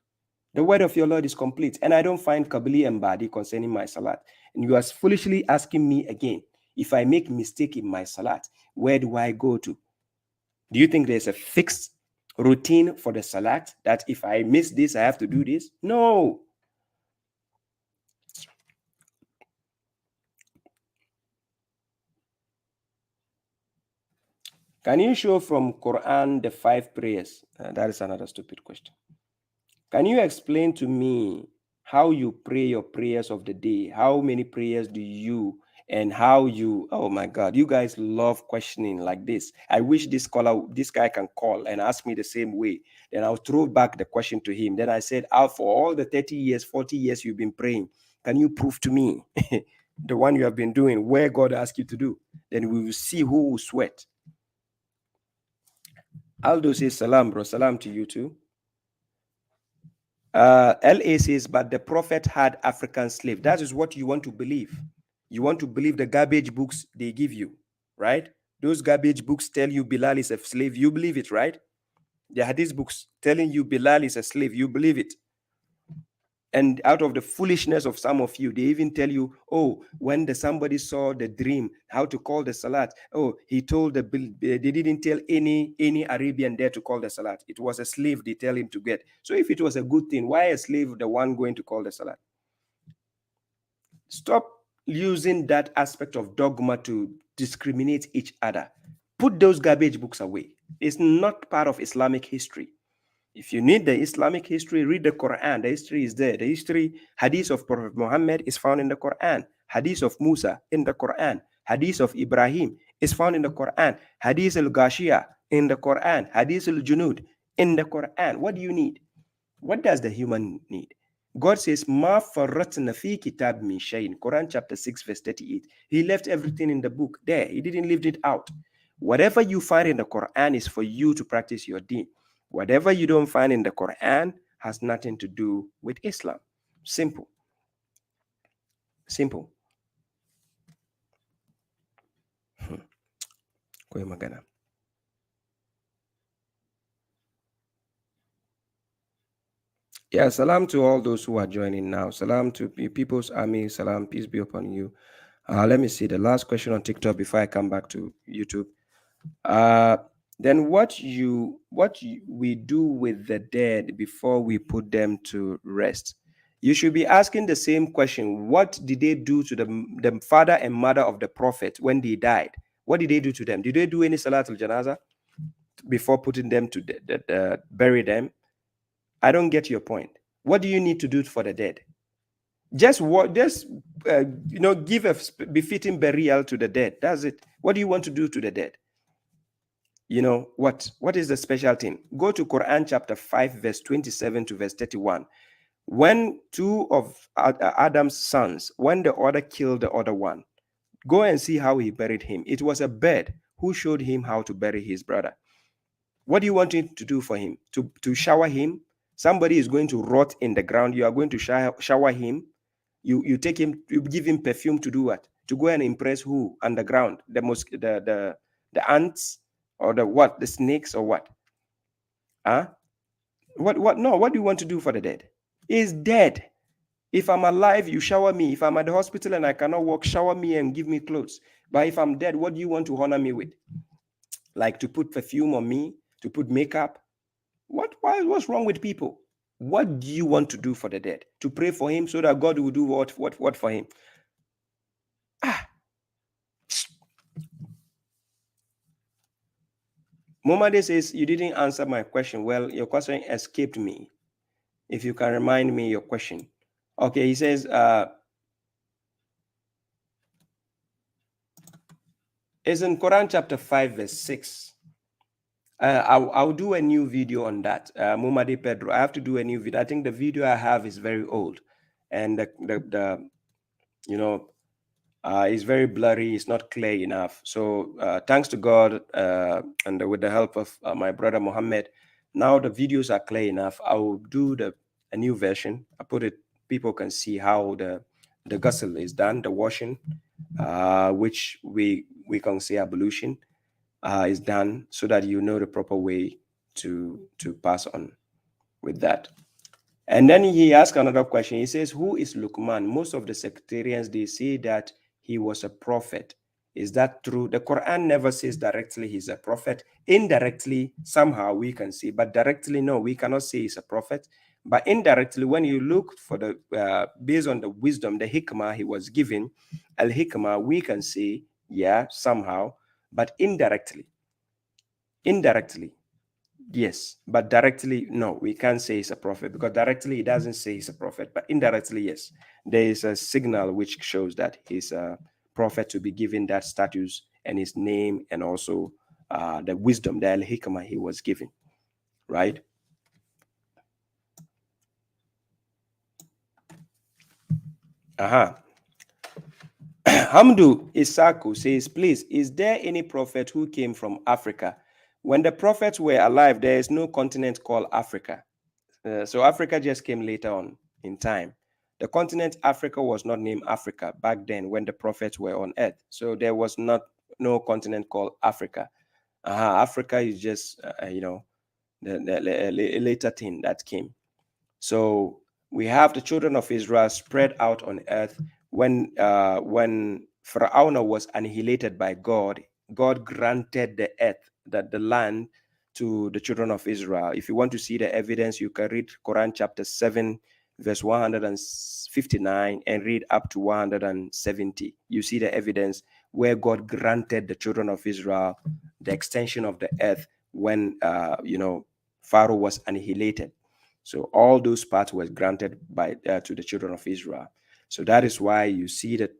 The word of your Lord is complete. And I don't find Kabili and Badi concerning my salat. And you are foolishly asking me again, if I make mistake in my salat, where do I go to? Do you think there's a fixed routine for the salat that if I miss this, I have to do this? No. Can you show from Quran the 5 prayers? That is another stupid question. Can you explain to me how you pray your prayers of the day? How many prayers do you and how you, oh my God, you guys love questioning like this. I wish this guy can call and ask me the same way. Then I'll throw back the question to him. Then I said, out for all the 30 years, 40 years you've been praying, can you prove to me the one you have been doing where God asked you to do? Then we will see who will sweat. Aldo says, salam, bro. Salam to you too. LA says, but the prophet had African slave. That is what you want to believe. You want to believe the garbage books they give you, right? Those garbage books tell you Bilal is a slave. You believe it, right? The hadith books telling you Bilal is a slave. You believe it. And out of the foolishness of some of you, they even tell you, oh, when somebody saw the dream, how to call the salat. Oh, he told they didn't tell any Arabian there to call the salat. It was a slave they tell him to get. So if it was a good thing, why a slave the one going to call the salat? Stop using that aspect of dogma to discriminate each other. Put those garbage books away. It's not part of Islamic history. If you need the Islamic history, read the Quran. The history is there. The history, hadith of Prophet Muhammad is found in the Quran. Hadith of Musa in the Quran. Hadith of Ibrahim is found in the Quran. Hadith al-Ghashiyah in the Quran. Hadith al-Junud in the Quran. What do you need? What does the human need? God says, Ma farratna fi kitab min shayin. Quran chapter 6, verse 38. He left everything in the book there. He didn't leave it out. Whatever you find in the Quran is for you to practice your deen. Whatever you don't find in the Quran has nothing to do with Islam. Simple. Simple. Yeah, salam to all those who are joining now. Salam to People's Army. Salam, peace be upon you. Let me see the last question on TikTok before I come back to YouTube. Then what we do with the dead before we put them to rest? You should be asking the same question. What did they do to the father and mother of the prophet when they died? What did they do to them? Did they do any salatul janaza before putting them to bury them? I don't get your point. What do you need to do for the dead? Just give a befitting burial to the dead. That's it. What do you want to do to the dead? What is the special thing? Go to Quran chapter 5, verse 27 to verse 31. When two of Adam's sons, when the other killed the other one, go and see how he buried him. It was a bird who showed him how to bury his brother. What do you want him to do for him? To shower him? Somebody is going to rot in the ground. You are going to shower him. You take him, you give him perfume to do what? To go and impress who underground? The ants or the what? The snakes or what? Huh? What? No, what do you want to do for the dead? He's dead. If I'm alive, you shower me. If I'm at the hospital and I cannot walk, shower me and give me clothes. But if I'm dead, what do you want to honor me with? Like to put perfume on me, to put makeup? What's wrong with people? What do you want to do for the dead? To pray for him so that God will do what for him? Momade says, you didn't answer my question. Well, your question escaped me. If you can remind me your question. Okay, he says, it's in Quran chapter 5, verse 6. I'll do a new video on that. Momade Pedro, I have to do a new video. I think the video I have is very old. And the it's very blurry. It's not clear enough. So thanks to God and with the help of my brother Mohammed, now the videos are clear enough. I will do a new version. I put it. People can see how the ghusl is done, the washing, which we can say ablution is done, so that you know the proper way to pass on with that. And then he asked another question. He says, who is Luqman? Most of the sectarians, they say that he was a prophet. Is that true? The Quran never says directly he's a prophet. Indirectly, somehow we can say, but directly, no, we cannot say he's a prophet. But indirectly, when you look for the, based on the wisdom, the hikmah he was given, al-hikmah, we can say, yeah, somehow, but indirectly, yes, but directly, no, we can't say he's a prophet, because directly it doesn't say he's a prophet, but indirectly, yes, there is a signal which shows that he's a prophet to be given that status and his name, and also the wisdom, the al-hikmah he was given, right? Hamdu Isaku says, please, is there any prophet who came from Africa? When the prophets were alive, there is no continent called Africa. So Africa just came later on in time. The continent Africa was not named Africa back then when the prophets were on earth. So there was no continent called Africa. Africa is just, the later thing that came. So we have the children of Israel spread out on earth. When Pharaoh was annihilated by God, God granted the earth, the land, to the children of Israel. If you want to see the evidence, you can read Quran chapter 7, verse 159, and read up to 170. You see the evidence where God granted the children of Israel the extension of the earth when Pharaoh was annihilated. So all those parts were granted by to the children of Israel. So that is why you see that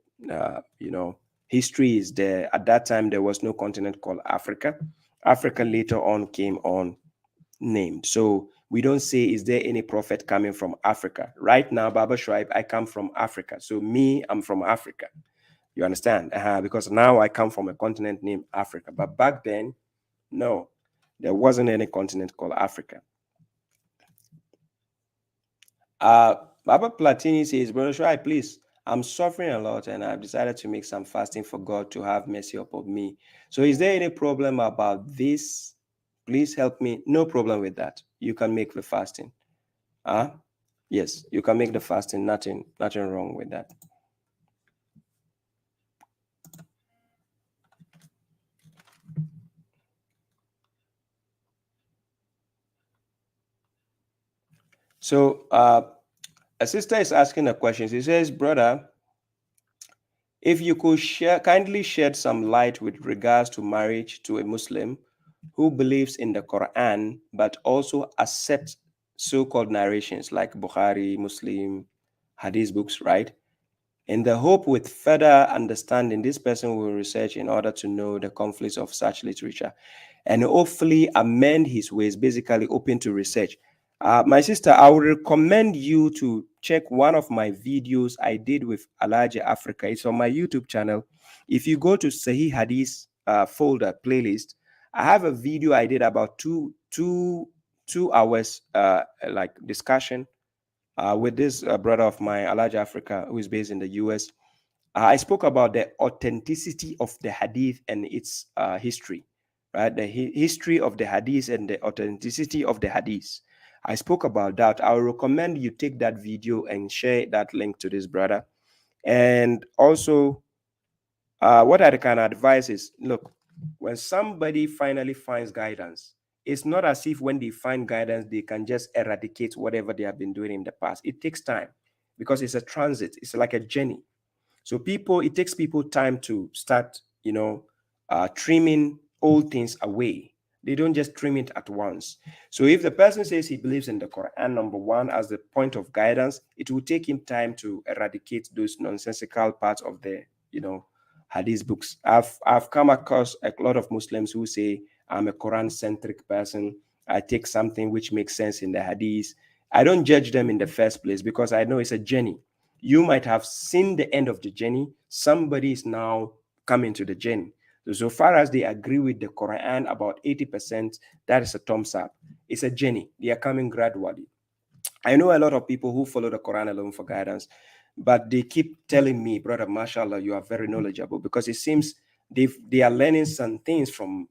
history is there. At that time, there was no continent called Africa. Africa later on came on named. So we don't say, is there any prophet coming from Africa? Right now, babashuaib, I come from Africa. So me, I'm from Africa. You understand? Because now I come from a continent named Africa. But back then, no, there wasn't any continent called Africa. Baba Platini says, Brother Shuai, please, I'm suffering a lot and I've decided to make some fasting for God to have mercy upon me. So is there any problem about this? Please help me. No problem with that. You can make the fasting. Yes, you can make the fasting. Nothing wrong with that. So a sister is asking a question. She says, brother, if you could kindly shed some light with regards to marriage to a Muslim who believes in the Quran, but also accepts so-called narrations like Bukhari, Muslim, Hadith books, right? In the hope with further understanding, this person will research in order to know the conflicts of such literature and hopefully amend his ways, basically open to research. My sister, I would recommend you to check one of my videos I did with Alhaji Africa. It's on my YouTube channel. If you go to Sahih Hadith folder playlist, I have a video I did about two hours like discussion with this brother of mine, Elijah Africa, who is based in the US. I spoke about the authenticity of the hadith and its history, right? The history of the hadith and the authenticity of the hadith. I spoke about that. I would recommend you take that video and share that link to this brother. And also, what I can advise is, look, when somebody finally finds guidance, it's not as if when they find guidance, they can just eradicate whatever they have been doing in the past. It takes time because it's a transit. It's like a journey. So it takes people time to start, trimming old things away. They don't just trim it at once. So if the person says he believes in the Quran, number one, as the point of guidance, it will take him time to eradicate those nonsensical parts of the, hadith books. I've come across a lot of Muslims who say, I'm a Quran-centric person. I take something which makes sense in the hadith. I don't judge them in the first place because I know it's a journey. You might have seen the end of the journey. Somebody is now coming to the journey. So far as they agree with the Quran, about 80%, that is a thumbs up. It's a journey. They are coming gradually. I know a lot of people who follow the Quran alone for guidance, but they keep telling me, brother, mashallah, you are very knowledgeable, because it seems they are learning some things from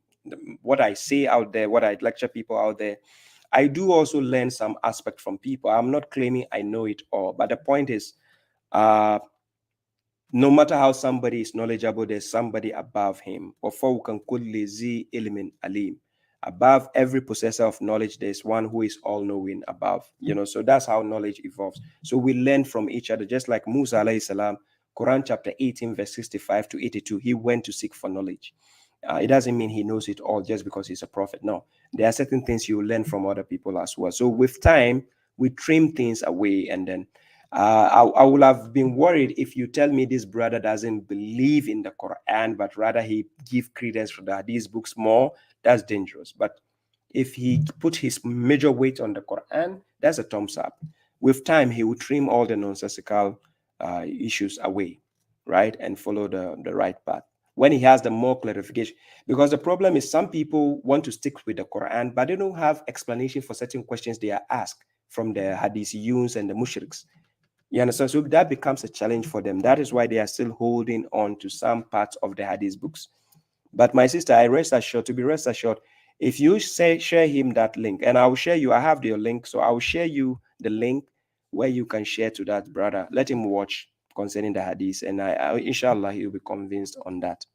what I say out there, what I lecture people out there. I do also learn some aspect from people. I'm not claiming I know it all, but the point is, no matter how somebody is knowledgeable, there's somebody above him. Above every possessor of knowledge, there's one who is all-knowing above. So that's how knowledge evolves. So we learn from each other, just like Musa alayhi salam, Quran chapter 18, verse 65 to 82, he went to seek for knowledge. It doesn't mean he knows it all just because he's a prophet. No, there are certain things you learn from other people as well. So with time, we trim things away, and then I would have been worried if you tell me this brother doesn't believe in the Quran, but rather he give credence to the Hadith books more. That's dangerous. But if he put his major weight on the Quran, that's a thumbs up. With time, he will trim all the nonsensical issues away, right, and follow the right path when he has the more clarification. Because the problem is some people want to stick with the Quran, but they don't have explanation for certain questions they are asked from the Hadithiyuns and the mushriks. You understand? So that becomes a challenge for them. That is why they are still holding on to some parts of the Hadith books. But my sister, rest assured, if you share him that link, and I will share you, I have your link, so I will share you the link where you can share to that brother. Let him watch concerning the Hadith, and I inshallah, he'll be convinced on that.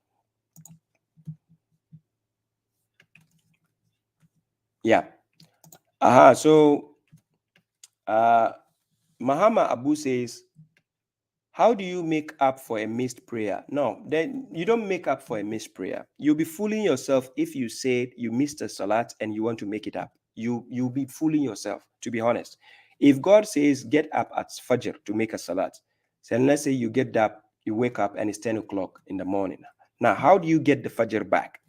Yeah. So Mahama Abu says, how do you make up for a missed prayer? No, then you don't make up for a missed prayer. You'll be fooling yourself if you said you missed a salat and you want to make it up. You'll be fooling yourself, to be honest. If God says get up at Fajr to make a salat, then let's say you get up, you wake up and it's 10 o'clock in the morning. Now, how do you get the Fajr back?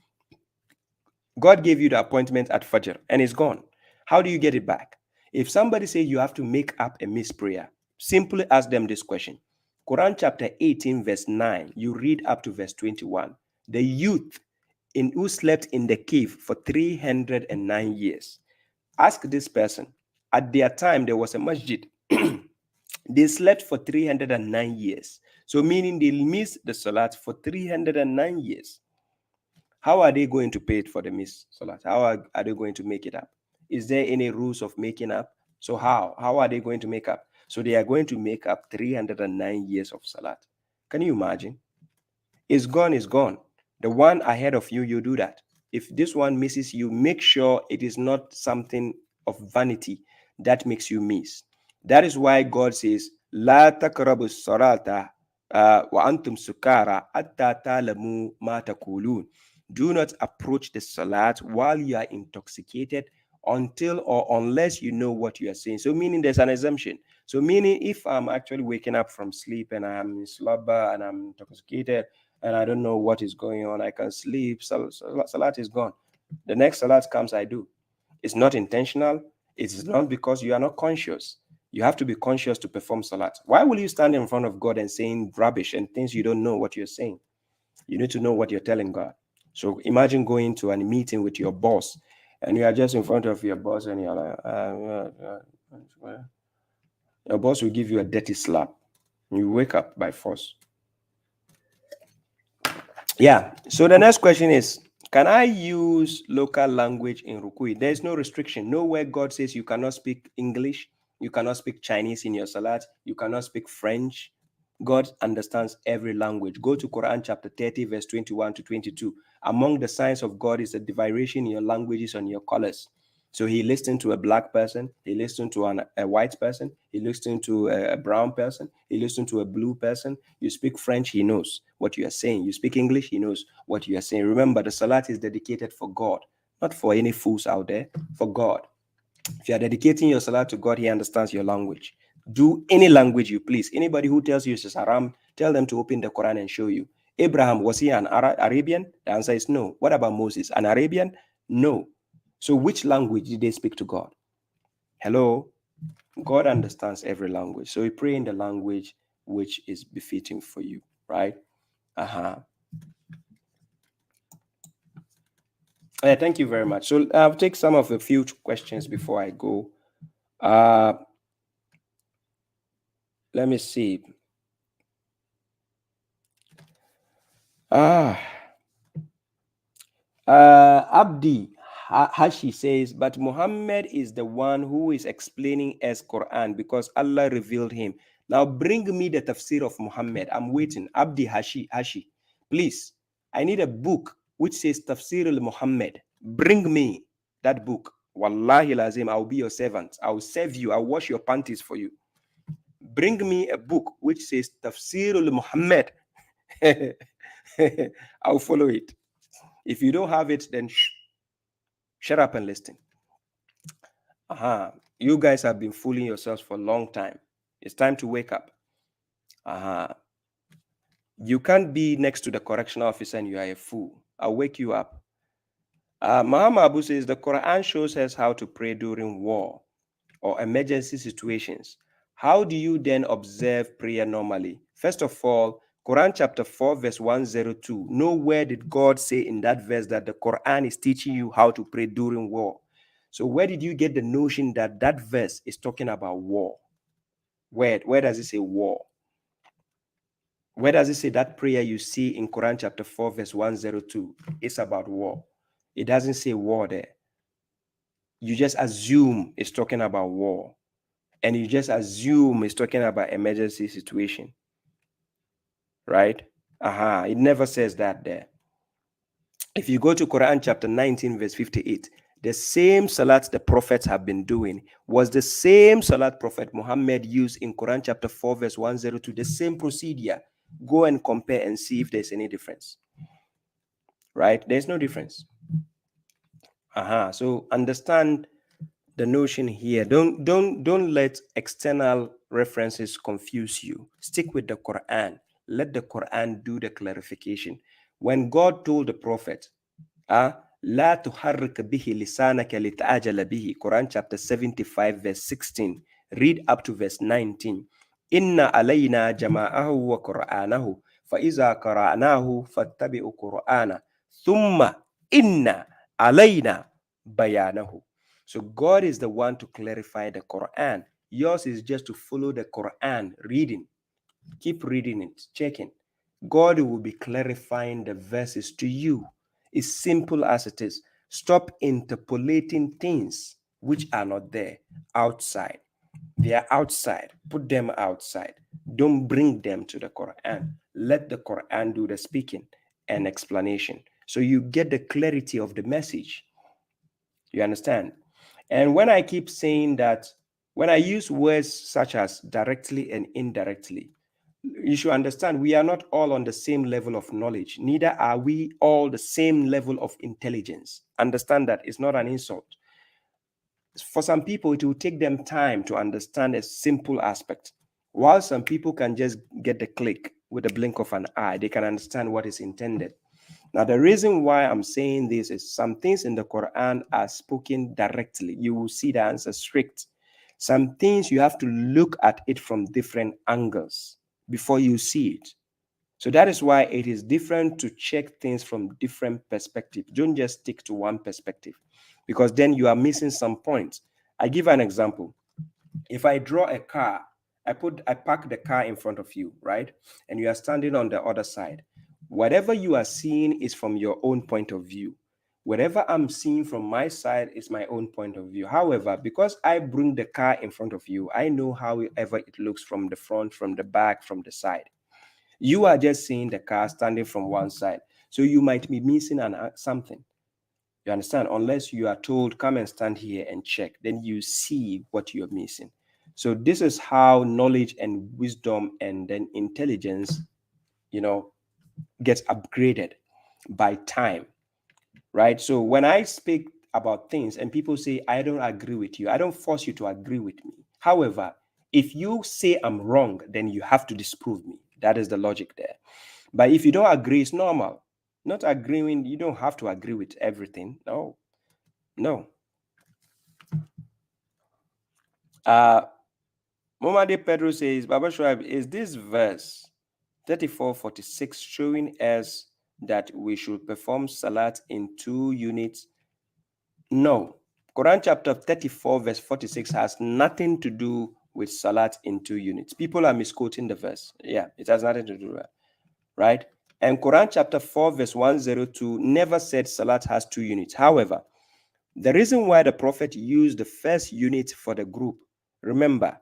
God gave you the appointment at Fajr and it's gone. How do you get it back? If somebody says you have to make up a missed prayer, simply ask them this question. Quran chapter 18, verse 9, you read up to verse 21. The youth who slept in the cave for 309 years. Ask this person. At their time, there was a masjid. They slept for 309 years. So meaning they missed the salat for 309 years. How are they going to pay it for the missed salat? How are they going to make it up? Is there any rules of making up? So how are they going to make up? So they are going to make up 309 years of salat. Can you imagine? It's gone, it's gone. The one ahead of you, you do that. If this one misses you, make sure it is not something of vanity that makes you miss. That is why God says, La taqrabu salata wa antum sukara hatta ta'lamu ma taqulun. Do not approach the salat while you are intoxicated until or unless you know what you are saying. So meaning there's an exemption. So meaning if I'm actually waking up from sleep and I'm in slumber and I'm intoxicated and I don't know what is going on, I can sleep, salat is gone. The next salat comes, I do. It's not intentional. It's not because you are not conscious. You have to be conscious to perform salat. Why will you stand in front of God and saying rubbish and things you don't know what you're saying? You need to know what you're telling God. So imagine going to a meeting with your boss, and you are just in front of your boss, and you're like, your boss will give you a dirty slap. You wake up by force. Yeah. So the next question is, can I use local language in Rukui? There is no restriction. Nowhere God says you cannot speak English, you cannot speak Chinese in your salat, you cannot speak French. God understands every language. Go to Quran chapter 30, verse 21 to 22. Among the signs of God is the variation in your languages and your colors. So he listened to a black person, he listened to a white person, he listened to a brown person, he listened to a blue person. You speak French, he knows what you are saying. You speak English, he knows what you are saying. Remember, the salat is dedicated for God, not for any fools out there, for God. If you are dedicating your salat to God, he understands your language. Do any language you please. Anybody who tells you it's haram, tell them to open the Quran and show you. Abraham, was he an Arabian? The answer is no. What about Moses? An Arabian? No. So which language did they speak to God? Hello? God understands every language. So we pray in the language which is befitting for you, right? Thank you very much. So I'll take some of the few questions before I go. Let me see. Abdi Hashi says, but Muhammad is the one who is explaining as Quran because Allah revealed him. Now bring me the tafsir of Muhammad. I'm waiting. Abdi Hashi, please. I need a book which says Tafsir al-Muhammad. Bring me that book. Wallahi lazim, I'll be your servant. I'll serve you. I'll wash your panties for you. Bring me a book which says Tafsir al-Muhammad. I'll follow it. If you don't have it, then shut up and listen. You guys have been fooling yourselves for a long time. It's time to wake up. You can't be next to the correctional officer and you are a fool. I'll wake you up. Muhammad Abu says the Quran shows us how to pray during war or emergency situations. How do you then observe prayer normally? First of all, Quran chapter 4 verse 102. Nowhere did God say in that verse that the Quran is teaching you how to pray during war. So where did you get the notion that that verse is talking about war? Where does it say war? Where does it say that prayer you see in Quran chapter 4 verse 102 is about war? It doesn't say war there. You just assume it's talking about war. And you just assume it's talking about emergency situation. Right? It never says that there. If you go to Quran chapter 19 verse 58, the same salat the prophets have been doing was the same salat Prophet Muhammad used in Quran chapter 4 verse 102, the same procedure. Go and compare and see if there's any difference. Right? There's no difference. So understand the notion here. Don't let external references confuse you. Stick with the Quran. Let the Quran do the clarification. When God told the prophet, لا تحرك به لسانك لتعجل به, Quran chapter 75 verse 16, read up to verse 19. إن علينا جماعه وقرآنه فإذا قرأناه فاتبعوا قرآنه ثم إن علينا بيانه. So God is the one to clarify the Quran. Yours is just to follow the Quran, reading. Keep reading it, checking. God will be clarifying the verses to you. It's simple as it is. Stop interpolating things which are not there outside. They are outside. Put them outside. Don't bring them to the Quran. Let the Quran do the speaking and explanation. So you get the clarity of the message. You understand? And when I keep saying that, when I use words such as directly and indirectly, you should understand we are not all on the same level of knowledge. Neither are we all the same level of intelligence. Understand that it's not an insult. For some people, it will take them time to understand a simple aspect. While some people can just get the click with a blink of an eye, they can understand what is intended. Now, the reason why I'm saying this is some things in the Quran are spoken directly. You will see the answer strict. Some things you have to look at it from different angles before you see it. So that is why it is different to check things from different perspectives. Don't just stick to one perspective, because then you are missing some points. I give an example. If I draw a car, I park the car in front of you, right? And you are standing on the other side. Whatever you are seeing is from your own point of view. Whatever I'm seeing from my side is my own point of view. However, because I bring the car in front of you, I know however it looks from the front, from the back, from the side. You are just seeing the car standing from one side. So you might be missing something. You understand? Unless you are told, come and stand here and check, then you see what you're missing. So this is how knowledge and wisdom and then intelligence, gets upgraded by time, right? So when I speak about things and people say, I don't agree with you, I don't force you to agree with me. However, if you say I'm wrong, then you have to disprove me. That is the logic there. But if you don't agree, it's normal. Not agreeing, you don't have to agree with everything. No. Momade Pedro says, babashuaib, is this verse 34:46 showing us that we should perform salat in 2 units? No. Quran chapter 34 verse 46 has nothing to do with salat in 2 units. People are misquoting the verse. Yeah, it has nothing to do with that, right? And Quran chapter 4 verse 102 never said salat has 2 units. However, the reason why the prophet used the first unit for the group, remember,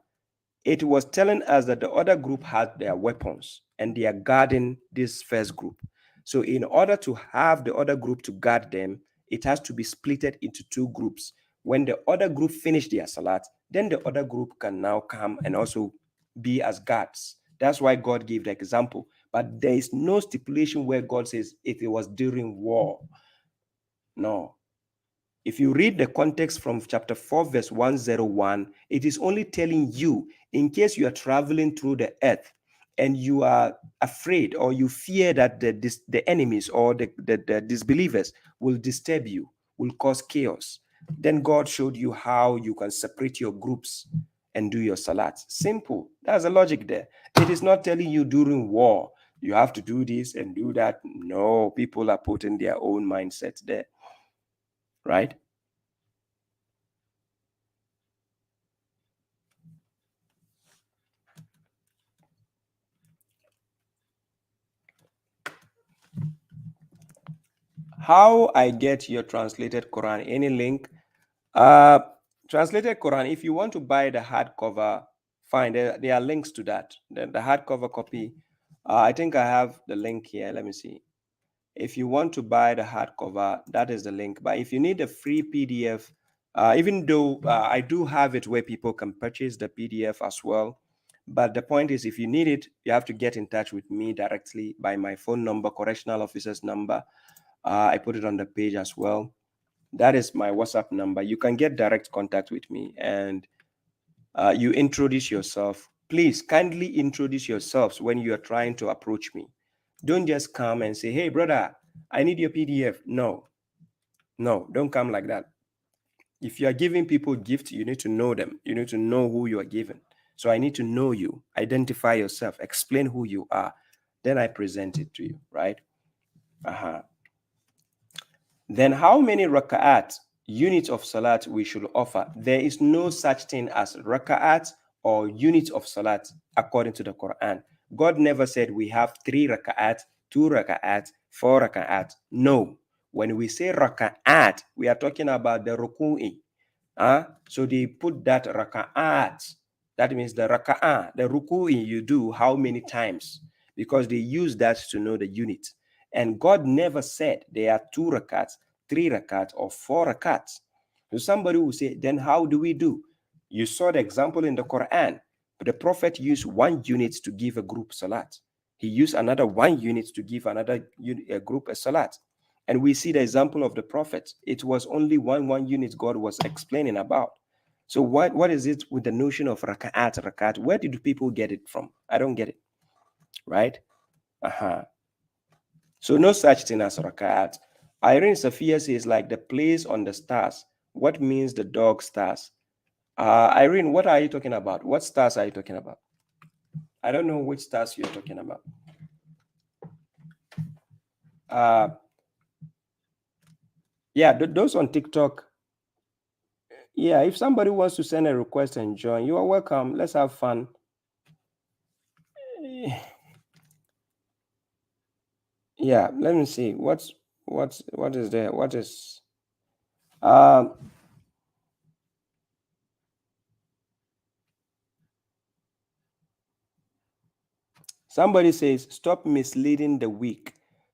it was telling us that the other group had their weapons and they are guarding this first group. So in order to have the other group to guard them, it has to be splitted into 2 groups. When the other group finish their salat, then the other group can now come and also be as guards. That's why God gave the example. But there is no stipulation where God says if it was during war. No. If you read the context from chapter 4, verse 101, it is only telling you, in case you are traveling through the earth and you are afraid or you fear that the enemies or the disbelievers will disturb you, will cause chaos, then God showed you how you can separate your groups and do your salat. Simple. That's the logic there. It is not telling you during war, you have to do this and do that. No, people are putting their own mindset there, right? How I get your translated Quran? Any link? Translated Quran, if you want to buy the hardcover, fine. There are links to that. The hardcover copy, I think I have the link here. Let me see. If you want to buy the hardcover, that is the link. But if you need a free PDF, even though I do have it where people can purchase the PDF as well. But the point is, if you need it, you have to get in touch with me directly by my phone number, correctional officer's number. I put it on the page as well. That is my WhatsApp number. You can get direct contact with me and you introduce yourself. Please kindly introduce yourselves when you are trying to approach me. Don't just come and say, hey, brother, I need your PDF. No, don't come like that. If you are giving people gifts, you need to know them. You need to know who you are giving. So I need to know you, identify yourself, explain who you are. Then I present it to you, right? Then how many raka'at, units of salat, we should offer? There is no such thing as raka'at or units of salat according to the Quran. God never said we have 3 raka'at, 2 raka'at, 4 raka'at. No. When we say raka'at, we are talking about the ruku'i. So they put that raka'at. That means the raka'at, the ruku'i you do how many times? Because they use that to know the unit. And God never said there are 2 rakats, 3 rakats, or 4 rakats. So somebody will say, then how do we do? You saw the example in the Quran, but the Prophet used 1 unit to give a group salat. He used another 1 unit to give another a group a salat. And we see the example of the Prophet. It was only one unit God was explaining about. So what is it with the notion of rakat? Where did people get it from? I don't get it, right? So no such thing as rakat. Irene Sophia says, like the place on the stars. What means the dog stars? Irene, what are you talking about? What stars are you talking about? I don't know which stars you're talking about. Yeah, those on TikTok. Yeah, if somebody wants to send a request and join, you are welcome. Let's have fun. Yeah, let me see. What is there? What is somebody says, stop misleading the weak.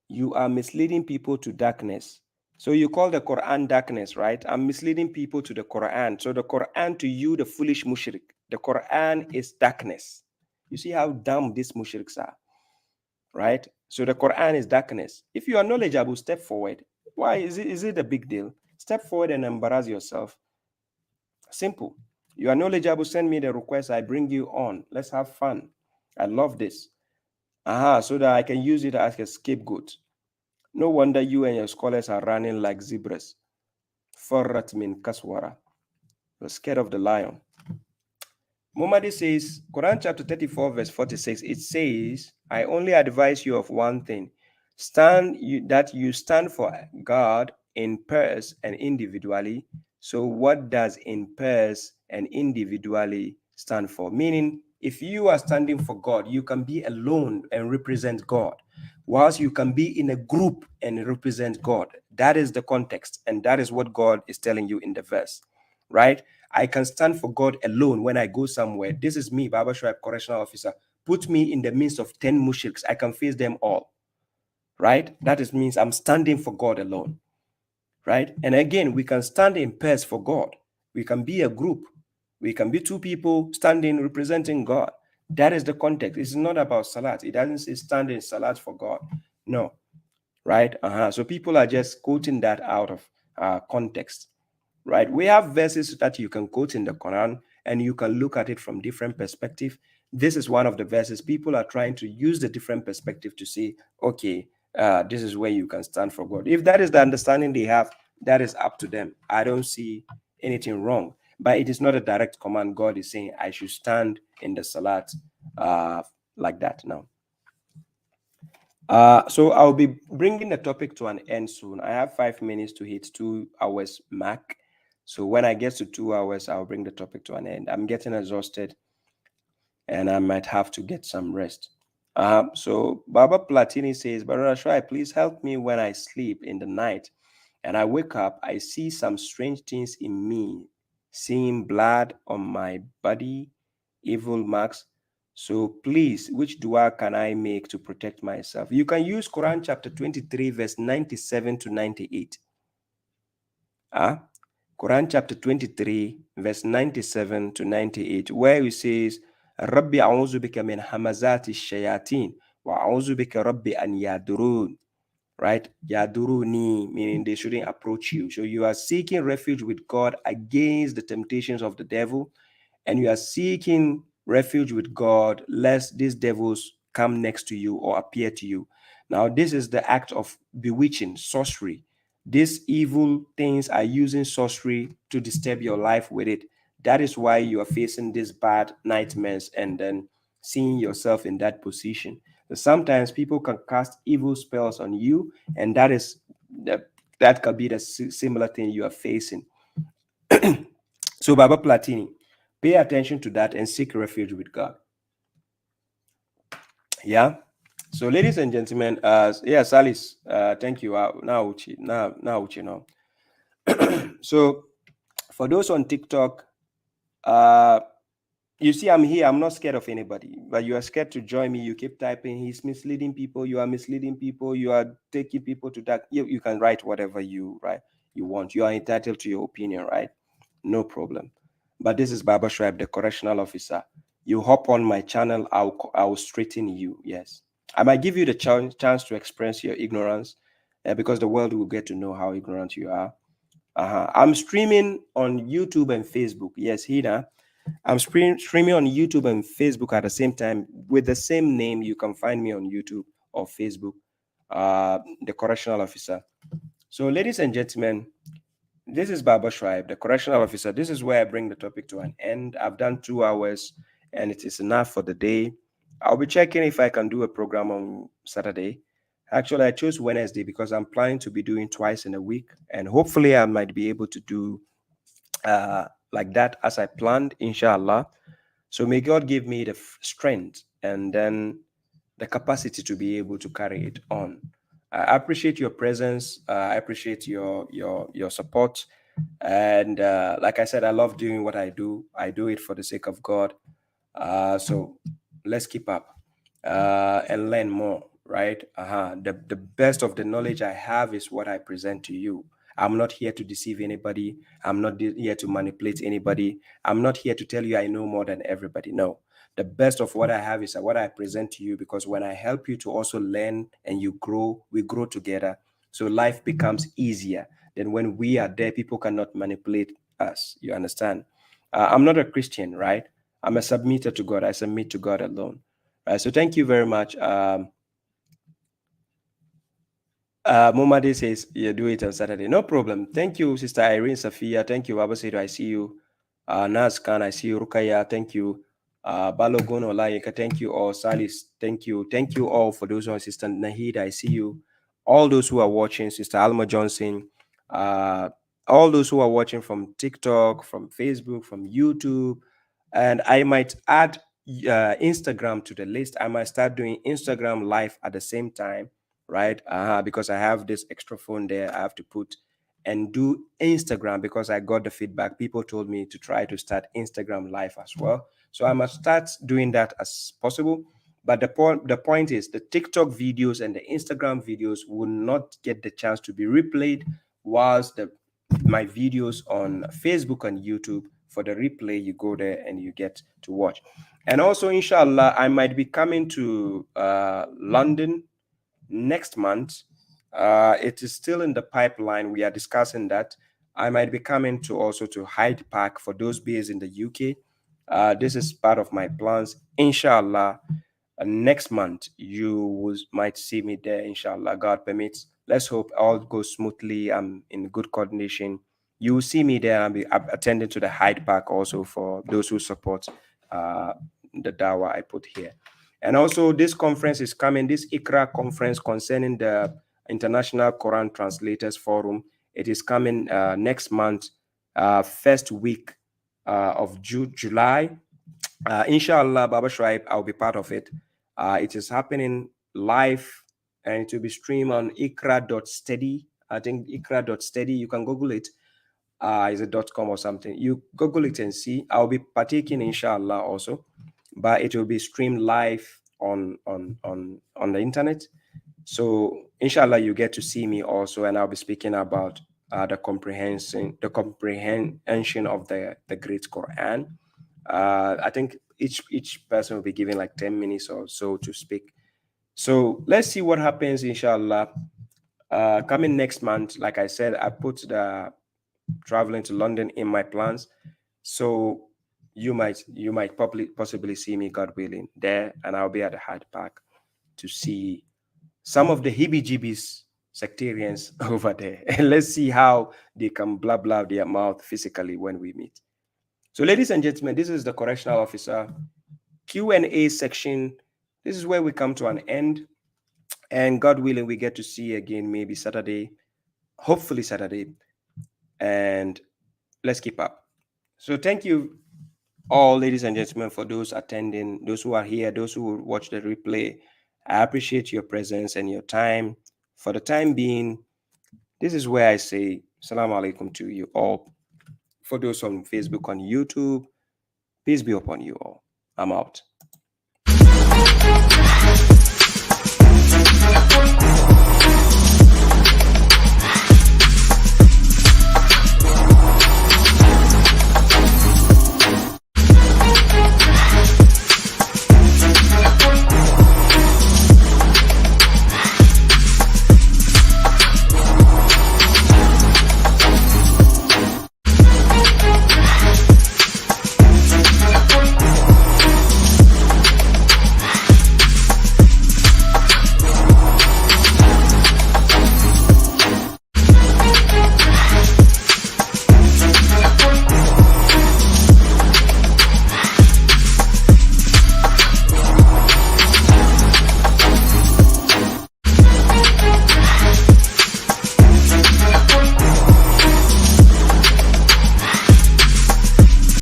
You are misleading people to darkness. So you call the Quran darkness, right? I'm misleading people to the Quran. So the Quran to you, the foolish mushrik, the Quran is darkness. You see how dumb these mushriks are, right? So the Quran is darkness. If you are knowledgeable, step forward. Why is it a big deal? Step forward and embarrass yourself. Simple. You are knowledgeable, send me the request, I bring you on. Let's have fun. I love this. So that I can use it as a scapegoat. No wonder you and your scholars are running like zebras. Farrat min kaswara. You're scared of the lion. Muhammad says, Quran chapter 34, verse 46, it says, I only advise you of one thing. That you stand for God in pairs and individually. So what does in pairs and individually stand for? Meaning, if you are standing for God, you can be alone and represent God, whilst you can be in a group and represent God. That is the context, and that is what God is telling you in the verse, right? I can stand for God alone when I go somewhere. This is me, babashuaib, correctional officer. Put me in the midst of 10 mushriks. I can face them all, right? That means I'm standing for God alone, right? And again, we can stand in pairs for God. We can be a group. We can be two people standing representing God. That is the context. It's not about salat. It doesn't say stand in salat for God. No, right? So people are just quoting that out of context, right? We have verses that you can quote in the Quran and you can look at it from different perspective. This is one of the verses. People are trying to use the different perspective to say, okay, this is where you can stand for God. If that is the understanding they have, that is up to them. I don't see anything wrong, but it is not a direct command. God is saying I should stand in the salat like that now. So I'll be bringing the topic to an end soon. I have 5 minutes to hit 2 hours mark. So when I get to 2 hours, I'll bring the topic to an end. I'm getting exhausted and I might have to get some rest. So Baba Platini says, Brother Ashwai, please help me when I sleep in the night and I wake up, I see some strange things in me, seeing blood on my body, evil marks. So please, which dua can I make to protect myself? You can use Quran chapter 23, verse 97 to 98. Quran chapter 23, verse 97 to 98, where it says, Rabbi a'udhu bika min hamazati shayateen wa a'udhu bika rabbi an yadurun. Right? Yaduruni, meaning they shouldn't approach you. So you are seeking refuge with God against the temptations of the devil, and you are seeking refuge with God lest these devils come next to you or appear to you. Now, this is the act of bewitching, sorcery. These evil things are using sorcery to disturb your life with it. That is why you are facing these bad nightmares and then seeing yourself in that position. Sometimes people can cast evil spells on you, and that could be the similar thing you are facing. So, Baba Platini, pay attention to that and seek refuge with God. Yeah. So, ladies and gentlemen, yes, Alice, thank you. Now, you know. So, for those on TikTok, you see, I'm here. I'm not scared of anybody, but you are scared to join me. You keep typing, he's misleading people. You are misleading people. You are taking people to that. You can write whatever you want. You are entitled to your opinion, right? No problem. But this is babashuaib, the correctional officer. You hop on my channel, I'll straighten you. Yes, I might give you the chance to express your ignorance, because the world will get to know how ignorant you are. I'm streaming on YouTube and Facebook. Yes, Hina. I'm streaming on YouTube and Facebook at the same time with the same name. You can find me on YouTube or Facebook, the correctional officer. So, ladies and gentlemen, this is babashuaib, the correctional officer. This is where I bring the topic to an end. I've done 2 hours and it is enough for the day. I'll be checking if I can do a program on Saturday. Actually, I chose Wednesday because I'm planning to be doing twice in a week, and hopefully I might be able to do like that as I planned, inshallah. So may God give me the strength and then the capacity to be able to carry it on. I appreciate your presence. I appreciate your support. And like I said, I love doing what I do. I do it for the sake of God. So let's keep up and learn more, right? The best of the knowledge I have is what I present to you. I'm not here to deceive anybody. I'm not here to manipulate anybody. I'm not here to tell you I know more than everybody. No. The best of what I have is what I present to you, because when I help you to also learn and you grow, we grow together. So life becomes easier than when we are there. People cannot manipulate us. You understand? I'm not a Christian, right? I'm a submitter to God. I submit to God alone. Right. So thank you very much. Momade says you do it on Saturday. No problem. Thank you, Sister Irene Safia. Thank you, Babasido. I see you. Naz Khan, I see you. Rukaya, thank you. Balogun Olayeka, thank you all. Salis, thank you. Thank you all for those who are Sister Nahid, I see you. All those who are watching, Sister Alma Johnson, all those who are watching from TikTok, from Facebook, from YouTube, and I might add Instagram to the list. I might start doing Instagram live at the same time, right? Because I have this extra phone there, I have to put and do Instagram because I got the feedback. People told me to try to start Instagram live as well. So I must start doing that as possible. But the point is the TikTok videos and the Instagram videos will not get the chance to be replayed, whilst my videos on Facebook and YouTube, for the replay, you go there and you get to watch. And also, inshallah, I might be coming to London next month. It is still in the pipeline. We are discussing that. I might be coming to also to Hyde Park for those based in the UK. This is part of my plans. Inshallah, next month you might see me there. Inshallah, God permits. Let's hope all goes smoothly. I'm in good coordination. You will see me there. I'll be attending to the Hyde Park also for those who support the dawah I put here. And also, this conference is coming, this ICRA conference concerning the International Quran Translators Forum. It is coming next month, first week of July. Inshallah, babashuaib, I'll be part of it. It is happening live, and it will be streamed on ikra.steady. I think ikra.steady. You can Google it. Is it .com or something? You Google it and see. I'll be partaking, inshallah, also, but it will be streamed live on the internet. So inshallah, you get to see me also, and I'll be speaking about the comprehension of the Great Quran. I think each person will be given like 10 minutes or so to speak. So let's see what happens, inshallah. Coming next month, like I said, I put the traveling to London in my plans. So you might possibly see me, God willing, there, and I'll be at the Hyde Park to see some of the heebie-jeebies sectarians over there. And let's see how they can blah blah their mouth physically when we meet. So, ladies and gentlemen, this is the correctional officer Q&A section. This is where we come to an end, and God willing, we get to see again maybe Saturday, hopefully Saturday, and let's keep up. So thank you all, ladies and gentlemen, for those attending, those who are here, those who will watch the replay. I appreciate your presence and your time. For the time being, this is where I say Assalamu alaikum to you all. For those on Facebook, on YouTube, peace be upon you all. I'm out.